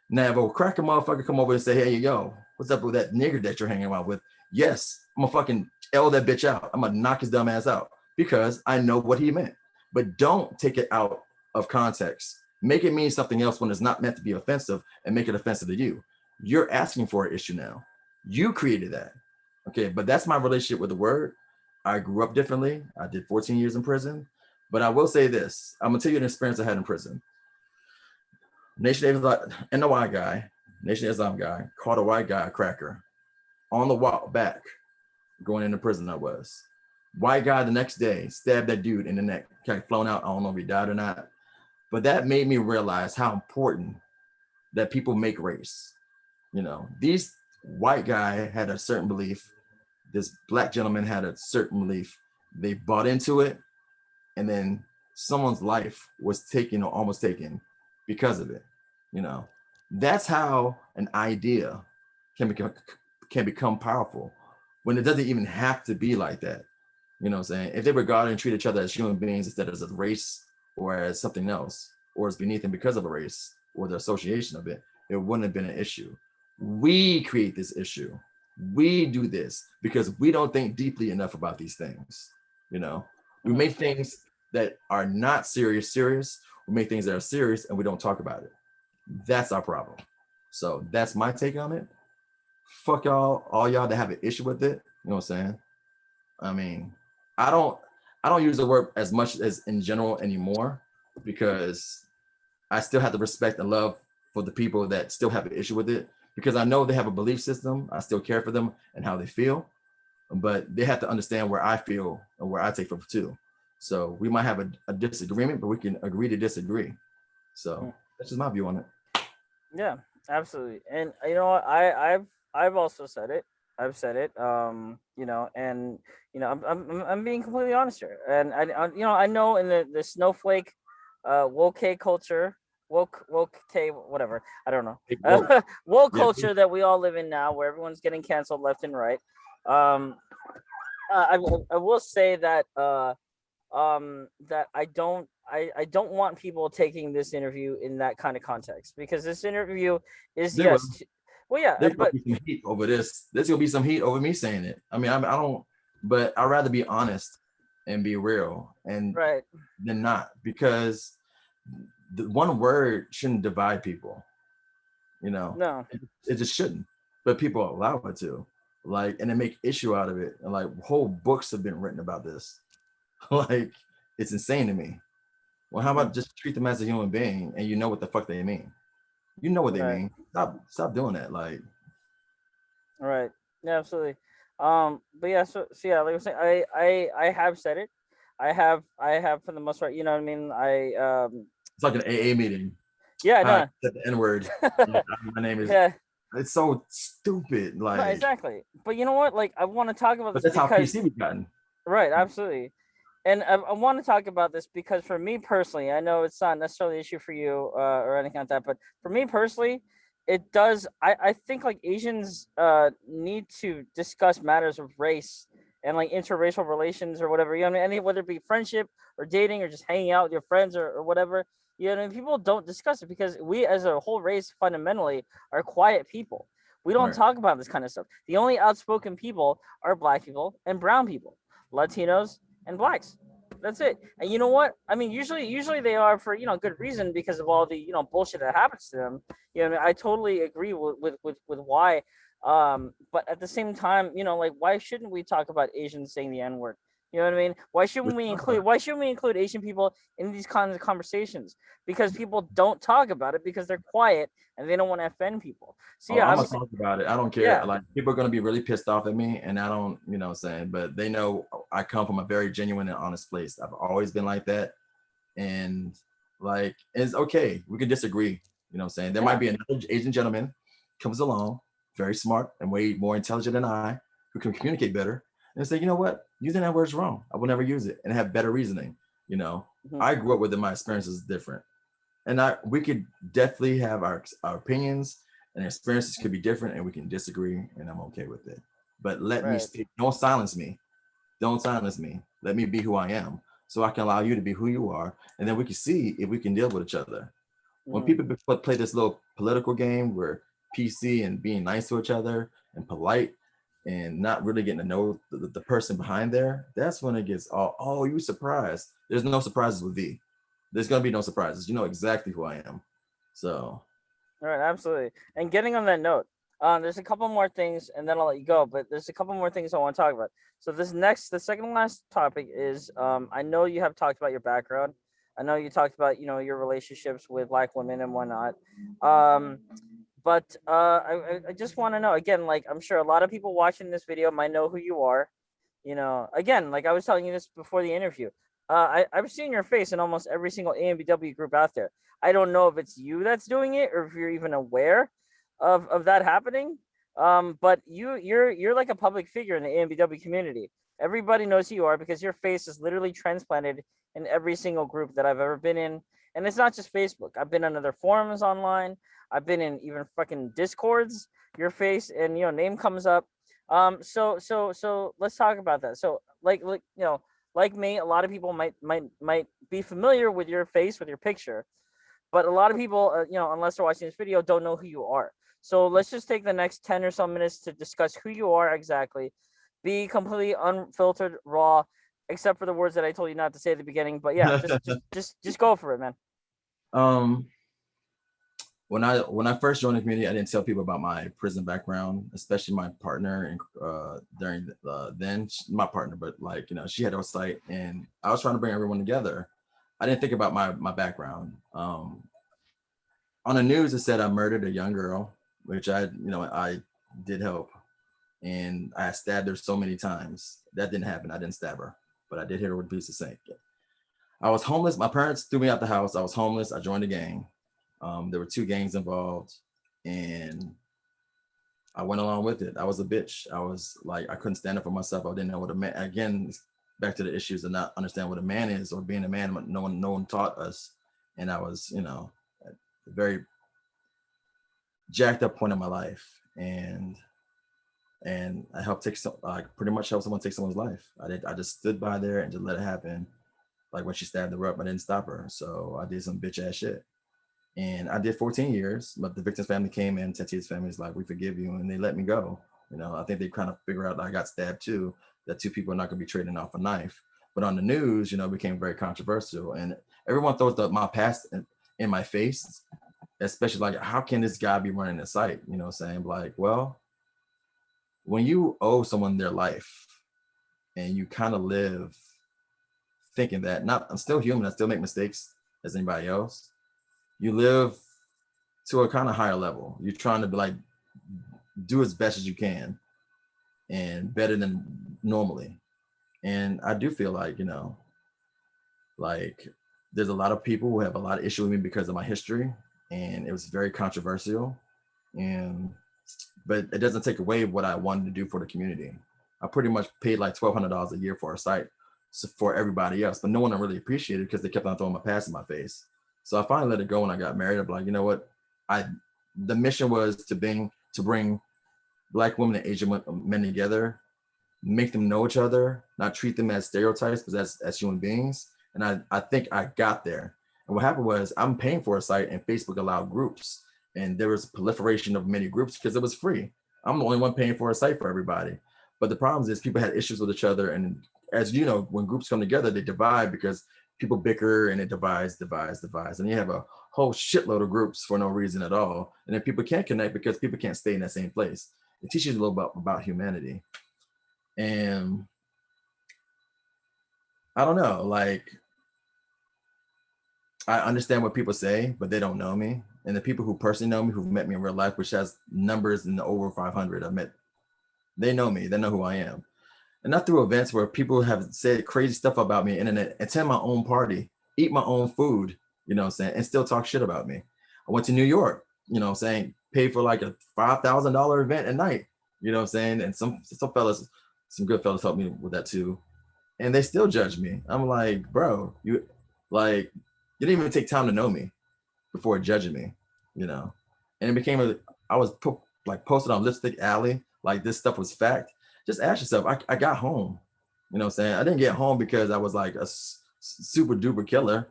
Now, if a cracker motherfucker come over and say, hey, yo, what's up with that nigger that you're hanging out with? Yes, I'm gonna fucking L that bitch out. I'm gonna knock his dumb ass out because I know what he meant. But don't take it out of context. Make it mean something else when it's not meant to be offensive and make it offensive to you. You're asking for an issue now. You created that. Okay, but that's my relationship with the word. I grew up differently. I did 14 years in prison. But I will say this. I'm gonna tell you an experience I had in prison. Nation NOI guy, Nation Islam guy, called a white guy a cracker on the walk back going into prison. I was. White guy the next day stabbed that dude in the neck, got flown out. I don't know if he died or not. But that made me realize how important that people make race. These white guy had a certain belief. This black gentleman had a certain belief. They bought into it, and then someone's life was taken or almost taken because of it. That's how an idea can become powerful when it doesn't even have to be like that. You know what I'm saying? If they regard and treat each other as human beings instead of as a race or as something else, or as beneath them because of a race or the association of it, it wouldn't have been an issue. We create this issue. We do this because we don't think deeply enough about these things. We make things that are not serious. We make things that are serious and we don't talk about it. That's our problem. So that's my take on it. Fuck y'all, all y'all that have an issue with it. You know what I'm saying? I mean, I don't use the word as much as in general anymore because I still have the respect and love for the people that still have an issue with it because I know they have a belief system. I still care for them and how they feel, but they have to understand where I feel and where I take from too. So we might have a disagreement, but we can agree to disagree. So that's just my view on it. Yeah, absolutely. And you know what? I've also said it. I've said it. I'm being completely honest here. And I know in the snowflake, woke culture, woke whatever. I don't know. Woke culture that we all live in now, where everyone's getting canceled left and right. I will say that that I don't want people taking this interview in that kind of context because this interview is there's gonna be some heat over this. There's gonna be some heat over me saying it. I mean, I don't, but I'd rather be honest and be real and than not because the one word shouldn't divide people. No, it just shouldn't. But people allow it to, and they make issue out of it, and whole books have been written about this. It's insane to me. Well, how about just treat them as a human being and you know what the fuck they mean? You know what they mean. Stop doing that. Right. Yeah, absolutely. But yeah, so yeah, like I was saying, I have said it. I have for the most part, you know what I mean? It's like an AA meeting. Yeah, no. Said the N-word. My name is It's so stupid. No, exactly. But you know what? I want to talk about this because that's how PC we've gotten. Right, absolutely. And I want to talk about this because for me personally, I know it's not necessarily an issue for you or anything like that, but for me personally, it does. I think Asians need to discuss matters of race and interracial relations or whatever. You know what I mean? Whether it be friendship or dating or just hanging out with your friends or whatever. You know what I mean? People don't discuss it because we as a whole race fundamentally are quiet people. We don't talk about this kind of stuff. The only outspoken people are Black people and brown people, Latinos and Blacks. That's it. And you know what? I mean, usually they are for good reason because of all the bullshit that happens to them. You know, what I mean? I totally agree with why. But at the same time, why shouldn't we talk about Asians saying the N-word? You know what I mean? Why shouldn't we include Asian people in these kinds of conversations? Because people don't talk about it because they're quiet and they don't want to offend people. So yeah, I'm gonna talk about it. I don't care. Yeah. People are gonna be really pissed off at me, and I don't, what I'm saying, but they know I come from a very genuine and honest place. I've always been like that, and it's okay. We can disagree. You know what I'm saying? There might be another Asian gentleman comes along, very smart and way more intelligent than I, who can communicate better, and say, you know what, using that word's wrong. I will never use it, and have better reasoning. I grew up with it. My experience is different, and we could definitely have our opinions, and experiences could be different, and we can disagree, and I'm okay with it. But let me speak. Don't silence me. Don't silence me. Let me be who I am, so I can allow you to be who you are, and then we can see if we can deal with each other. When people play this little political game where PC and being nice to each other and polite and not really getting to know the person behind there, that's when it gets all, oh, you surprised. There's no surprises with V. There's gonna be no surprises. You know exactly who I am. So All right, absolutely. And getting on that note, there's a couple more things, and then I'll let you go. But there's a couple more things I want to talk about. So the second last topic is, I know you have talked about your background. I know you talked about your relationships with Black women and whatnot. Um, but I just want to know again, like I'm sure a lot of people watching this video might know who you are. Again, like I was telling you this before the interview. I've seen your face in almost every single AMBW group out there. I don't know if it's you that's doing it or if you're even aware of that happening. But you're like a public figure in the AMBW community. Everybody knows who you are because your face is literally transplanted in every single group that I've ever been in. And it's not just Facebook. I've been on other forums online. I've been in even fucking Discords. Your face and name comes up. So let's talk about that. So like me, a lot of people might be familiar with your face, with your picture, but a lot of people, unless they're watching this video, don't know who you are. So let's just take the next 10 or so minutes to discuss who you are exactly. Be completely unfiltered, raw, except for the words that I told you not to say at the beginning. But yeah, just go for it, man. um when I first joined the community, I didn't tell people about my prison background, especially my partner. And during then my partner, but like she had her site, and I was trying to bring everyone together. I didn't think about my background. On the news, it said I murdered a young girl, which I did help, and I stabbed her so many times. That didn't happen. I didn't stab her, but I did hit her with a piece of zinc. I was homeless. My parents threw me out the house. I was homeless. I joined a gang. There were 2 gangs involved, and I went along with it. I was a bitch. I was like, I couldn't stand up for myself. I didn't know what a man, again, back to the issues of not understand what a man is or being a man. No one taught us. And I was, at a very jacked up point in my life. And I helped pretty much help someone take someone's life. I just stood by there and just let it happen. Like when she stabbed her up, I didn't stop her. So I did some bitch ass shit. And I did 14 years, but the victim's family came in, Tetia's family's like, we forgive you, and they let me go. I think they kind of figure out that I got stabbed too, that 2 people are not gonna be trading off a knife. But on the news, it became very controversial. And everyone throws my past in my face, especially like, how can this guy be running the site? Saying like, well, when you owe someone their life and you kind of live thinking that, I'm still human, I still make mistakes as anybody else. You live to a kind of higher level. You're trying to be like, do as best as you can and better than normally. And I do feel like, like there's a lot of people who have a lot of issue with me because of my history, and it was very controversial. But it doesn't take away what I wanted to do for the community. I pretty much paid like $1,200 a year for our site for everybody else, but no one really appreciated it because they kept on throwing my past in my face. So I finally let it go when I got married. I'm like, you know what? The mission was to bring Black women and Asian men together, make them know each other, not treat them as stereotypes, but as human beings. And I think I got there. And what happened was I'm paying for a site, and Facebook allowed groups. And there was a proliferation of many groups because it was free. I'm the only one paying for a site for everybody. But the problem is people had issues with each other. And as you know, when groups come together, they divide because people bicker and it divides. And you have a whole shitload of groups for no reason at all. And then people can't connect because people can't stay in that same place. It teaches you a little about humanity. And I don't know, like, I understand what people say, but they don't know me. And the people who personally know me, who've met me in real life, which has numbers in the over 500 I've met, they know me, they know who I am. And not through events where people have said crazy stuff about me on the internet, attend my own party, eat my own food, and still talk shit about me. I went to New York, paid for like a $5,000 event at night, and some fellas, some good fellas helped me with that too. And they still judge me. I'm like, bro, you didn't even take time to know me before judging me, And it became I was posted on Lipstick Alley, like this stuff was fact. Just ask yourself, I got home. You know what I'm saying? I didn't get home because I was like a super duper killer.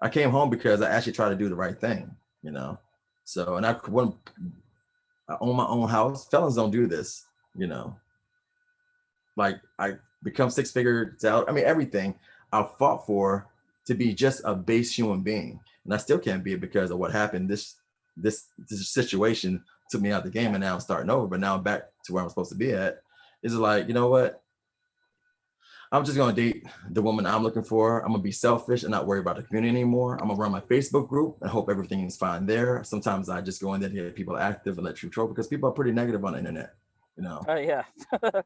I came home because I actually tried to do the right thing, you know? So, and when I own my own house, felons don't do this, you know? Like I become 6-figure out. I mean, everything I fought for to be just a base human being. And I still can't be it because of what happened. This situation took me out the game and now I'm starting over, but now I'm back to where I'm supposed to be at. Is like, you know what? I'm just gonna date the woman I'm looking for. I'm gonna be selfish and not worry about the community anymore. I'm gonna run my Facebook group and hope everything is fine there. Sometimes I just go in there to get people active and let truth troll because people are pretty negative on the internet, you know. Oh yeah. But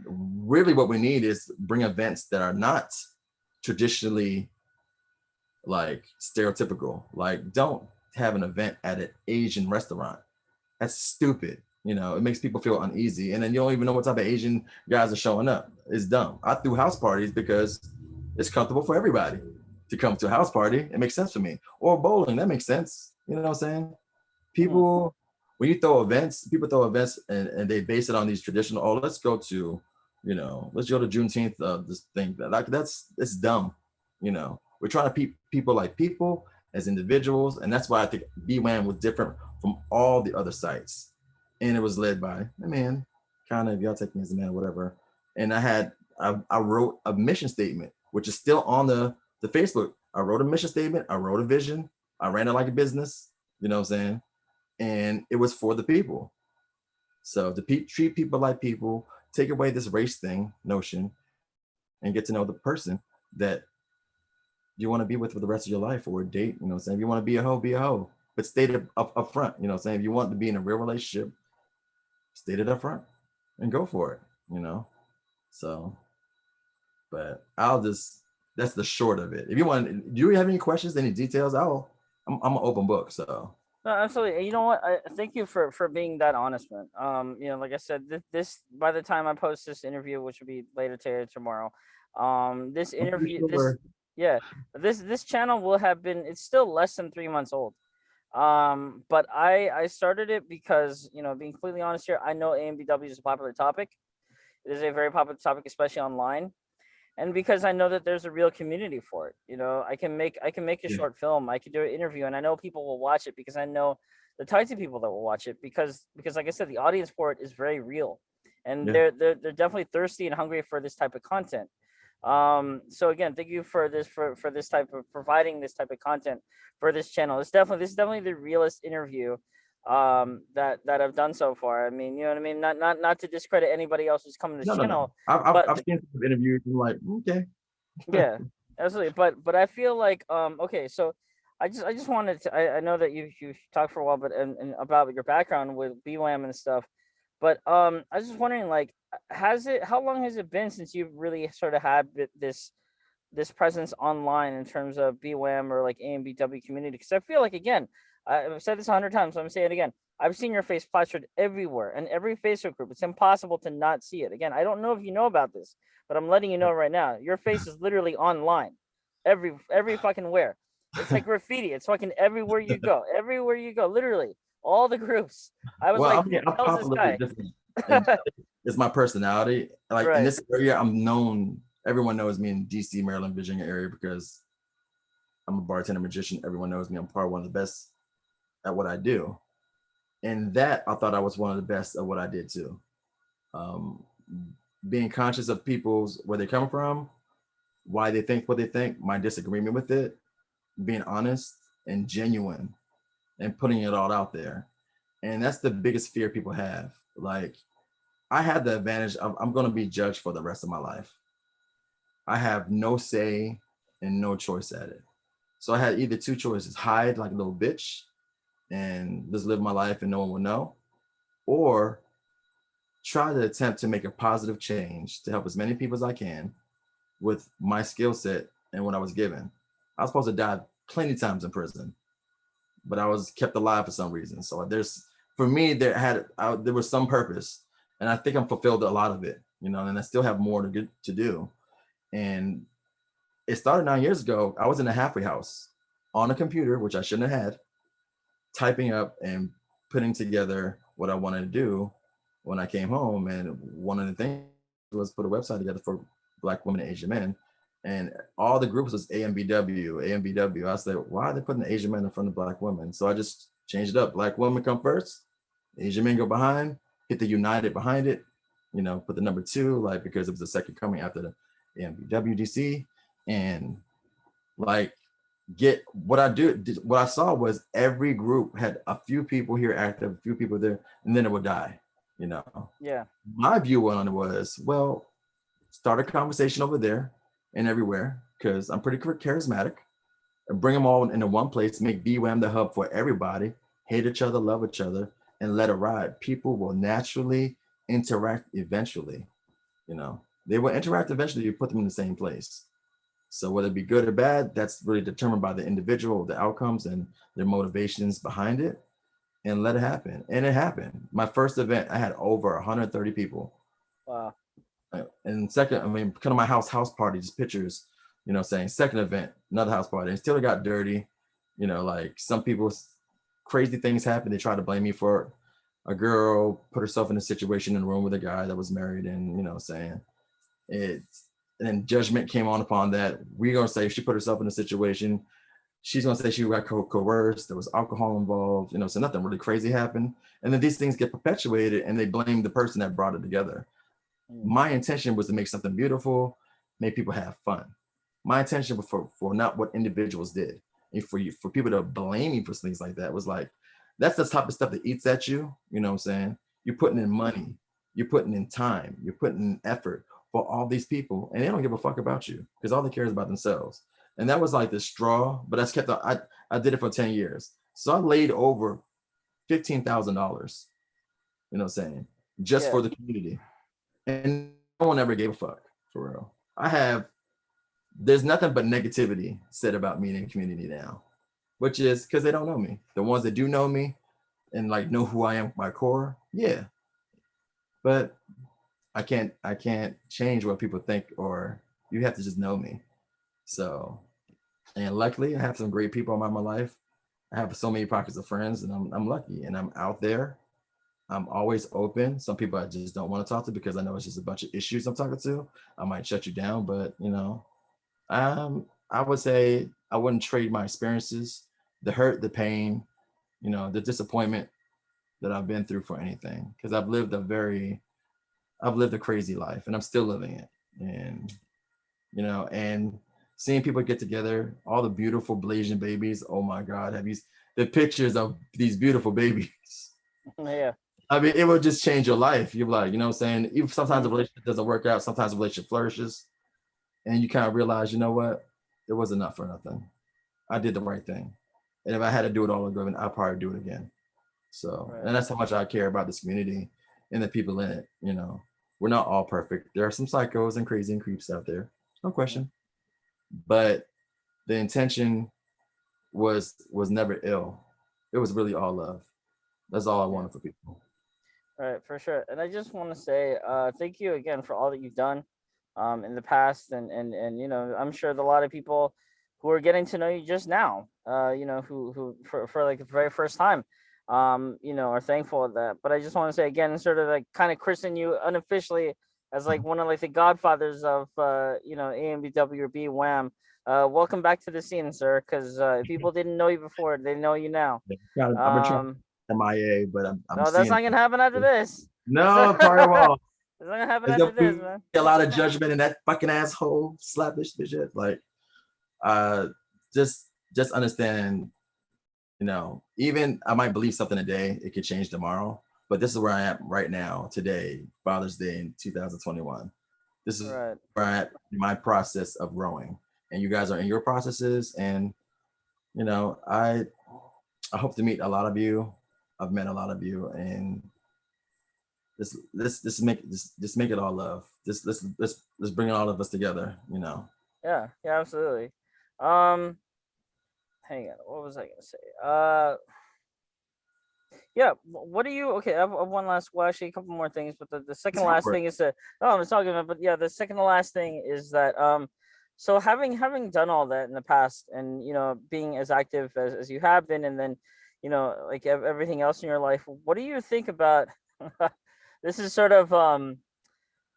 really what we need is bring events that are not traditionally like stereotypical. Like don't have an event at an Asian restaurant. That's stupid. You know, it makes people feel uneasy. And then you don't even know what type of Asian guys are showing up. It's dumb. I threw house parties because it's comfortable for everybody to come to a house party. It makes sense for me. Or bowling, that makes sense. You know what I'm saying? People, when you throw events, people throw events and they base it on these traditional, oh, let's go to, you know, let's go to Juneteenth, this thing. Like it's dumb. You know, we're trying to people like people as individuals. And that's why I think BWAM was different from all the other sites. And it was led by a man, kind of, y'all take me as a man, whatever. And I wrote a mission statement, which is still on the Facebook. I wrote a mission statement. I wrote a vision. I ran it like a business, you know what I'm saying? And it was for the people. So to treat people like people, take away this race thing notion and get to know the person that you want to be with for the rest of your life or date, you know what I'm saying? If you want to be a hoe, but state it up front, you know what I'm saying? If you want to be in a real relationship, state it up front and go for it, you know? So, but that's the short of it. If you want, do you have any questions, any details? I'm an open book, so. No, absolutely. You know what? I thank you for being that honest, man. You know, like I said, this by the time I post this interview, which will be later today or tomorrow, this interview, Sure. yeah, this channel will have been. It's still less than 3 months old. But I started it because, you know, being completely honest here, I know AMBW is a popular topic. It is a very popular topic, especially online, and because I know that there's a real community for it. You know, I can make a short film, I can do an interview, and I know people will watch it because I know the types of people that will watch it because like I said, the audience for it is very real, and Yeah. they're definitely thirsty and hungry for this type of content. So again, thank you for this for this type of providing this type of content for this channel. This is definitely the realest interview that I've done so far. I mean, you know what I mean? Not to discredit anybody else who's coming to this No. channel, I've but seen some interviews and like, okay. yeah, absolutely. But I feel like okay, so I just wanted to I know that you talked for a while, but and about your background with BWAM and stuff, but I was just wondering, like, how long has it been since you've really sort of had this presence online in terms of BWAM or like AMBW community? Because I feel like, again, I've said this 100 times, so I'm saying it again. I've seen your face plastered everywhere and every Facebook group. It's impossible to not see it. Again, I don't know if you know about this, but I'm letting you know right now. Your face is literally online, every fucking where. It's like graffiti. It's fucking everywhere you go. Everywhere you go, literally all the groups. I was Well, like, I who mean, I'm the hell's this popular with guy? different, and it's my personality. Like in Right. this area, I'm known. Everyone knows me in DC, Maryland, Virginia area because I'm a bartender magician. Everyone knows me. I'm probably one of the best at what I do. And that I thought I was one of the best at what I did too. Um, Being conscious of people's where they come from, why they think what they think, my disagreement with it, being honest and genuine and putting it all out there. And that's the biggest fear people have. Like, I had the advantage of I'm going to be judged for the rest of my life. I have no say and no choice at it. So I had either two choices: hide like a little bitch and just live my life and no one will know, or try to attempt to make a positive change to help as many people as I can with my skill set and what I was given. I was supposed to die plenty of times in prison, but I was kept alive for some reason. So for me, there was some purpose, and I think I'm fulfilled a lot of it, you know, and I still have more to do. And it started 9 years ago. I was in a halfway house on a computer, which I shouldn't have had, typing up and putting together what I wanted to do when I came home. And one of the things was put a website together for Black women and Asian men. And all the groups was AMBW, AMBW. I said, why are they putting the Asian men in front of Black women? So I just changed it up. Black women come first, Asian men go behind, hit the United behind it, put the number 2, like, because it was the second coming after the AMBWDC. And like, what I saw was every group had a few people here active, a few people there, and then it would die, Yeah. My view on it was, well, start a conversation over there and everywhere, because I'm pretty charismatic, and bring them all into one place, make BWAM the hub for everybody, hate each other, love each other, and let it ride. People will naturally interact eventually, they will interact eventually. You put them in the same place. So whether it be good or bad, that's really determined by the individual, the outcomes and their motivations behind it, and let it happen. And it happened. My first event, I had over 130 people. Wow. And second, come to my house party, just pictures, saying second event, another house party. And still it got dirty. Like some people, crazy things happened. They tried to blame me for it. A girl put herself in a situation in a room with a guy that was married, and, saying it's, and then judgment came on upon that. We're going to say if she put herself in a situation, she's going to say she got coerced, there was alcohol involved, so nothing really crazy happened. And then these things get perpetuated and they blame the person that brought it together. My intention was to make something beautiful, make people have fun. My intention was for not what individuals did. And for people to blame me for things like that was like, that's the type of stuff that eats at you, you know what I'm saying? You're putting in money, you're putting in time, you're putting in effort for all these people, and they don't give a fuck about you because all they care is about themselves. And that was like the straw, but that's kept. I did it for 10 years, so I laid over $15,000. You know what I'm saying? Just for the community, and no one ever gave a fuck, for real. There's nothing but negativity said about me in the community now, which is because they don't know me. The ones that do know me and like know who I am, my core, yeah. But I can't change what people think, or you have to just know me. So, and luckily I have some great people in my life. I have so many pockets of friends, and I'm lucky, and I'm out there. I'm always open. Some people I just don't want to talk to because I know it's just a bunch of issues I'm talking to. I might shut you down, but I would say I wouldn't trade my experiences, the hurt, the pain, the disappointment that I've been through for anything, because I've lived a crazy life, and I'm still living it. And, and seeing people get together, all the beautiful Blasian babies. Oh my God. The pictures of these beautiful babies. Yeah. It will just change your life. You're like, you know what I'm saying? Even sometimes a relationship doesn't work out. Sometimes a relationship flourishes. And you kind of realize, you know what? It was enough for nothing. I did the right thing. And if I had to do it all again, I'd probably do it again. So, and that's how much I care about this community and the people in it. We're not all perfect. There are some psychos and crazy and creeps out there, no question. But the intention was never ill. It was really all love. That's all I wanted for people. Right, for sure. And I just want to say thank you again for all that you've done in the past, and I'm sure that a lot of people who are getting to know you just now, who for like the very first time, are thankful of that. But I just want to say again, sort of like kind of christen you unofficially as like one of like the godfathers of AMBW or BWAM. Welcome back to the scene, sir, because if people didn't know you before, they know you now. I've been trying MIA, but I'm no, that's not gonna happen after this. No, probably won't. It's not gonna happen after this, man. A lot of judgment in that fucking asshole slap this shit. Like, just understand, even I might believe something today, it could change tomorrow. But this is where I am right now, today, Father's Day in 2021. This is where I'm at in my process of growing, and you guys are in your processes. And I hope to meet a lot of you. I've met a lot of you, and let's make it all love. Let's bring all of us together. Yeah, absolutely. Hang on, what was I gonna say? Yeah, what do you? Okay, I have one last. Well, actually, a couple more things, but the second last thing is that. Oh, I'm talking about. But yeah, the second to last thing is that. So having done all that in the past, and being as active as you have been, and then, like everything else in your life, what do you think about? This is sort of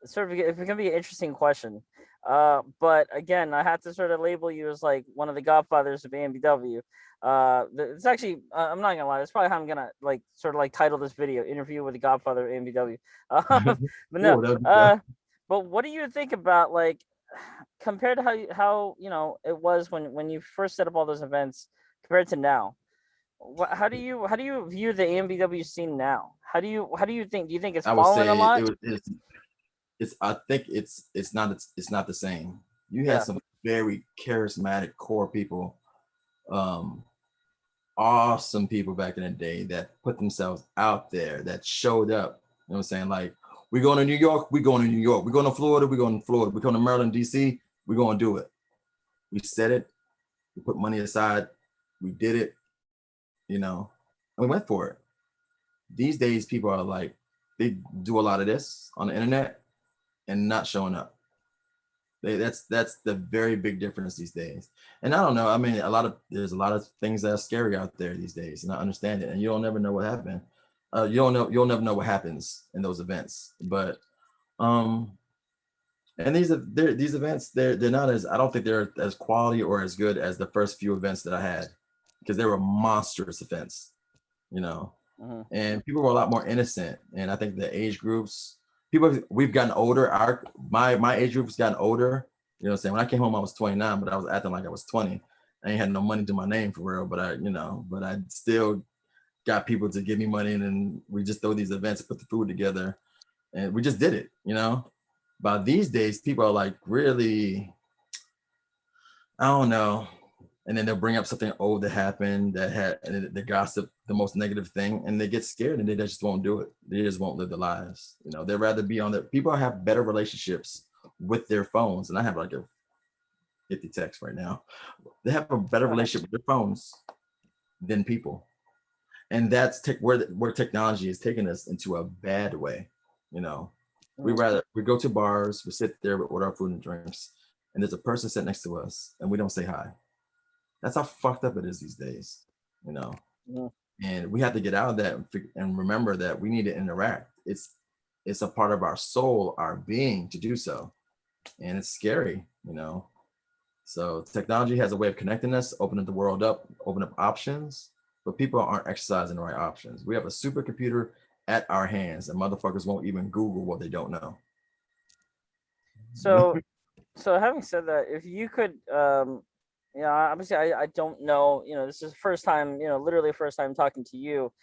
sort of it can be an interesting question. But again, I have to sort of label you as like one of the godfathers of AMBW. It's actually I'm not gonna lie. That's probably how I'm gonna like sort of like title this video: "Interview with the Godfather of AMBW." But no. Cool. That would be fun. But what do you think about like compared to how you know it was when you first set up all those events compared to now? How do you view the AMBW scene now? How do you think? Do you think it's I would fallen a say lot? it's I think it's not the same. You had Yeah. some very charismatic core people, um, awesome people back in the day that put themselves out there, that showed up. You know what I'm saying? Like, we're going to New York, we're going to New York. We're going to Florida, we're going to Florida. We're going to Maryland, DC, we're going to do it. We said it, we put money aside, we did it, you know, and we went for it. These days, people are like, they do a lot of this on the internet and not showing up. That's the very big difference these days. And I don't know. I mean, there's a lot of things that are scary out there these days, and I understand it. And you'll never know what happened. You'll never know what happens in those events. But and these events, they're not as, I don't think they're as quality or as good as the first few events that I had, because they were monstrous events, you know. Mm-hmm. And people were a lot more innocent. And I think the age groups, we've gotten older. My age group has gotten older. You know what I'm saying? When I came home, I was 29, but I was acting like I was 20. I ain't had no money to my name for real, but I still got people to give me money, and then we just throw these events, put the food together, and we just did it, you know. But these days, people are like really, I don't know. And then they'll bring up something old that happened that had, and the gossip, the most negative thing, and they get scared and they just won't do it. They just won't live their lives. You know, they'd rather be on their, people have better relationships with their phones. And I have like a 50 text right now. They have a better relationship with their phones than people. And that's where technology is taking us into a bad way. You know, we go to bars, we sit there with our food and drinks, and there's a person sitting next to us and we don't say hi. That's how fucked up it is these days, you know. Mm-hmm. And we have to get out of that and remember that we need to interact. It's a part of our soul, our being, to do so, and it's scary, you know. So technology has a way of connecting us, opening the world up, open up options, but people aren't exercising the right options. We have a supercomputer at our hands, and motherfuckers won't even Google what they don't know. So having said that, if you could, you know, obviously I don't know, you know, this is the first time, you know, literally first time talking to you,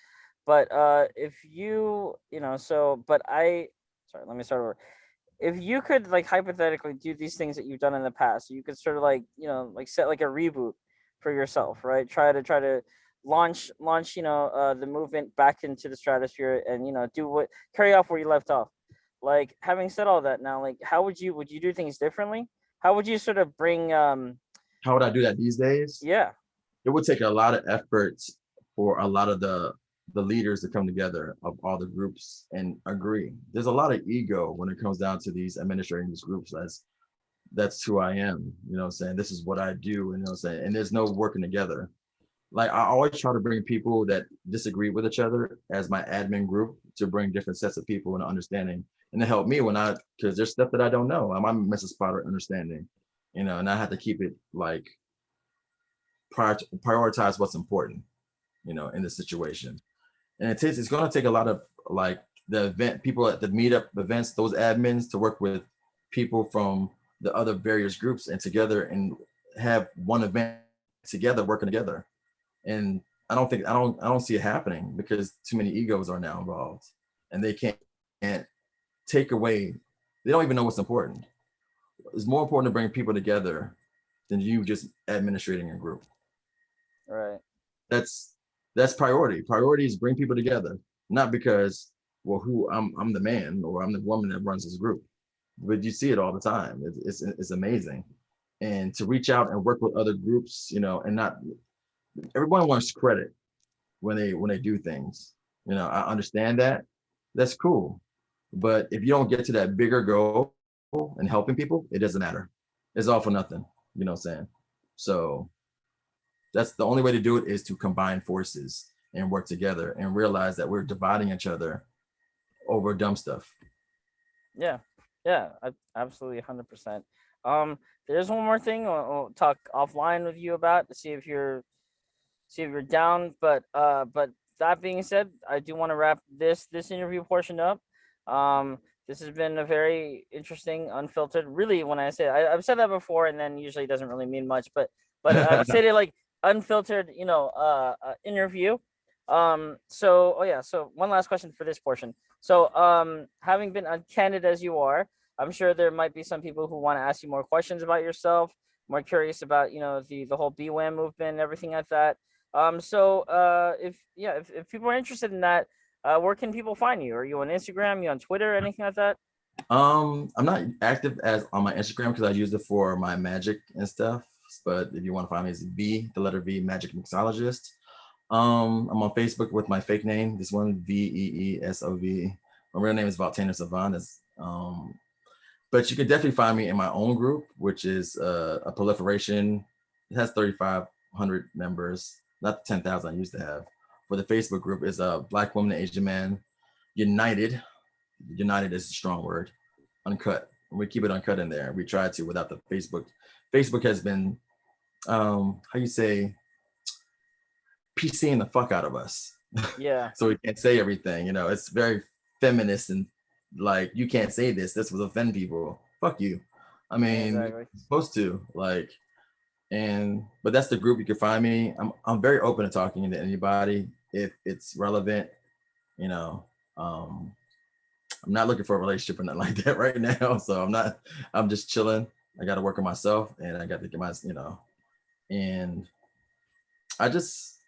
but if you, you know, so, but I, sorry, let me start over. If you could like hypothetically do these things that you've done in the past, you could sort of like, you know, like set like a reboot for yourself, right? Try to launch, you know, the movement back into the stratosphere and, you know, carry off where you left off. Like having said all that now, like how would you do things differently? How would you sort of bring How would I do that these days? yeah. It would take a lot of effort for a lot of the leaders to come together of all the groups and agree. There's a lot of ego when it comes down to these administrating these groups. That's who I am, you know what I'm saying? This is what I do, you know what I'm saying? And there's no working together. Like, I always try to bring people that disagree with each other as my admin group, to bring different sets of people and understanding, and to help me because there's stuff that I don't know. I'm Mrs. Potter understanding, you know, and I have to keep it like prioritize what's important, you know, in the situation. And it's going to take a lot of like the event people at the meetup events, those admins, to work with people from the other various groups and together and have one event together, working together. And I don't see it happening because too many egos are now involved, and they can't take away. They don't even know what's important. It's more important to bring people together than you just administrating a group. Right. That's priority. Priority is bring people together, not because, well, who I'm the man or I'm the woman that runs this group, but you see it all the time. It's amazing, and to reach out and work with other groups, you know, and not everyone wants credit when they do things. You know, I understand that. That's cool, but if you don't get to that bigger goal and helping people, it doesn't matter. It's all for nothing. You know what I'm saying? So that's the only way to do it, is to combine forces and work together and realize that we're dividing each other over dumb stuff. Yeah. Yeah, absolutely 100%. Um, there's one more thing I'll talk offline with you about to see if you're down. But that being said, I do want to wrap this interview portion up. Um, this has been a very interesting, unfiltered. Really, when I say I've said that before, and then usually it doesn't really mean much. But I would say it like unfiltered, interview. So oh yeah. So one last question for this portion. So having been uncandid as you are, I'm sure there might be some people who want to ask you more questions about yourself, more curious about the whole BWAM movement and everything like that. If people are interested in that, where can people find you? Are you on Instagram? You on Twitter? Anything like that? I'm not active as on my Instagram because I use it for my magic and stuff. But if you want to find me, it's V, the letter V, Magic Mixologist. I'm on Facebook with my fake name. This one, Veesov. My real name is Vee Sovauhn. But you can definitely find me in my own group, which is a proliferation. It has 3,500 members, not the 10,000 I used to have. For the Facebook group is a Black woman and Asian man united. United is a strong word. Uncut. We keep it uncut in there. We try to without the Facebook. Facebook has been, how you say, PCing the fuck out of us. Yeah. So we can't say everything. It's very feminist and like you can't say this. This will offend people. Fuck you. I mean, Exactly. you're supposed to but that's the group you can find me. I'm very open to talking to anybody if it's relevant. I'm not looking for a relationship or nothing like that right now. So I'm just chilling. I got to work on myself and I got to get and I just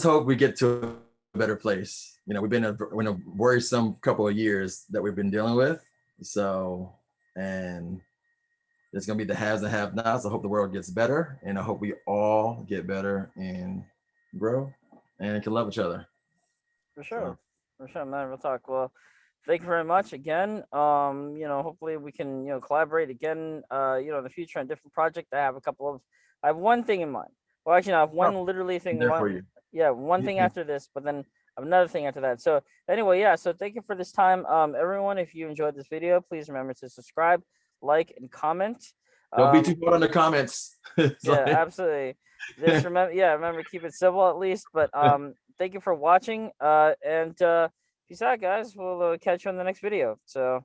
hope we get to a better place. We've been in a worrisome couple of years that we've been dealing with. So, and there's going to be the haves and have nots. I hope the world gets better and I hope we all get better and grow and can love each other. For sure. For sure, man. We'll talk. Well, thank you very much again. Hopefully we can, collaborate again, in the future on different project. I have one thing in mind. Well, actually, I have one literally I'm thing. there for you. Yeah, one thing after this, but then I have another thing after that. So anyway, yeah. So thank you for this time, everyone. If you enjoyed this video, please remember to subscribe, like, and comment. Don't be too hard on the comments. Absolutely. Just remember keep it civil at least. But thank you for watching. And peace out, guys. We'll catch you on the next video. So.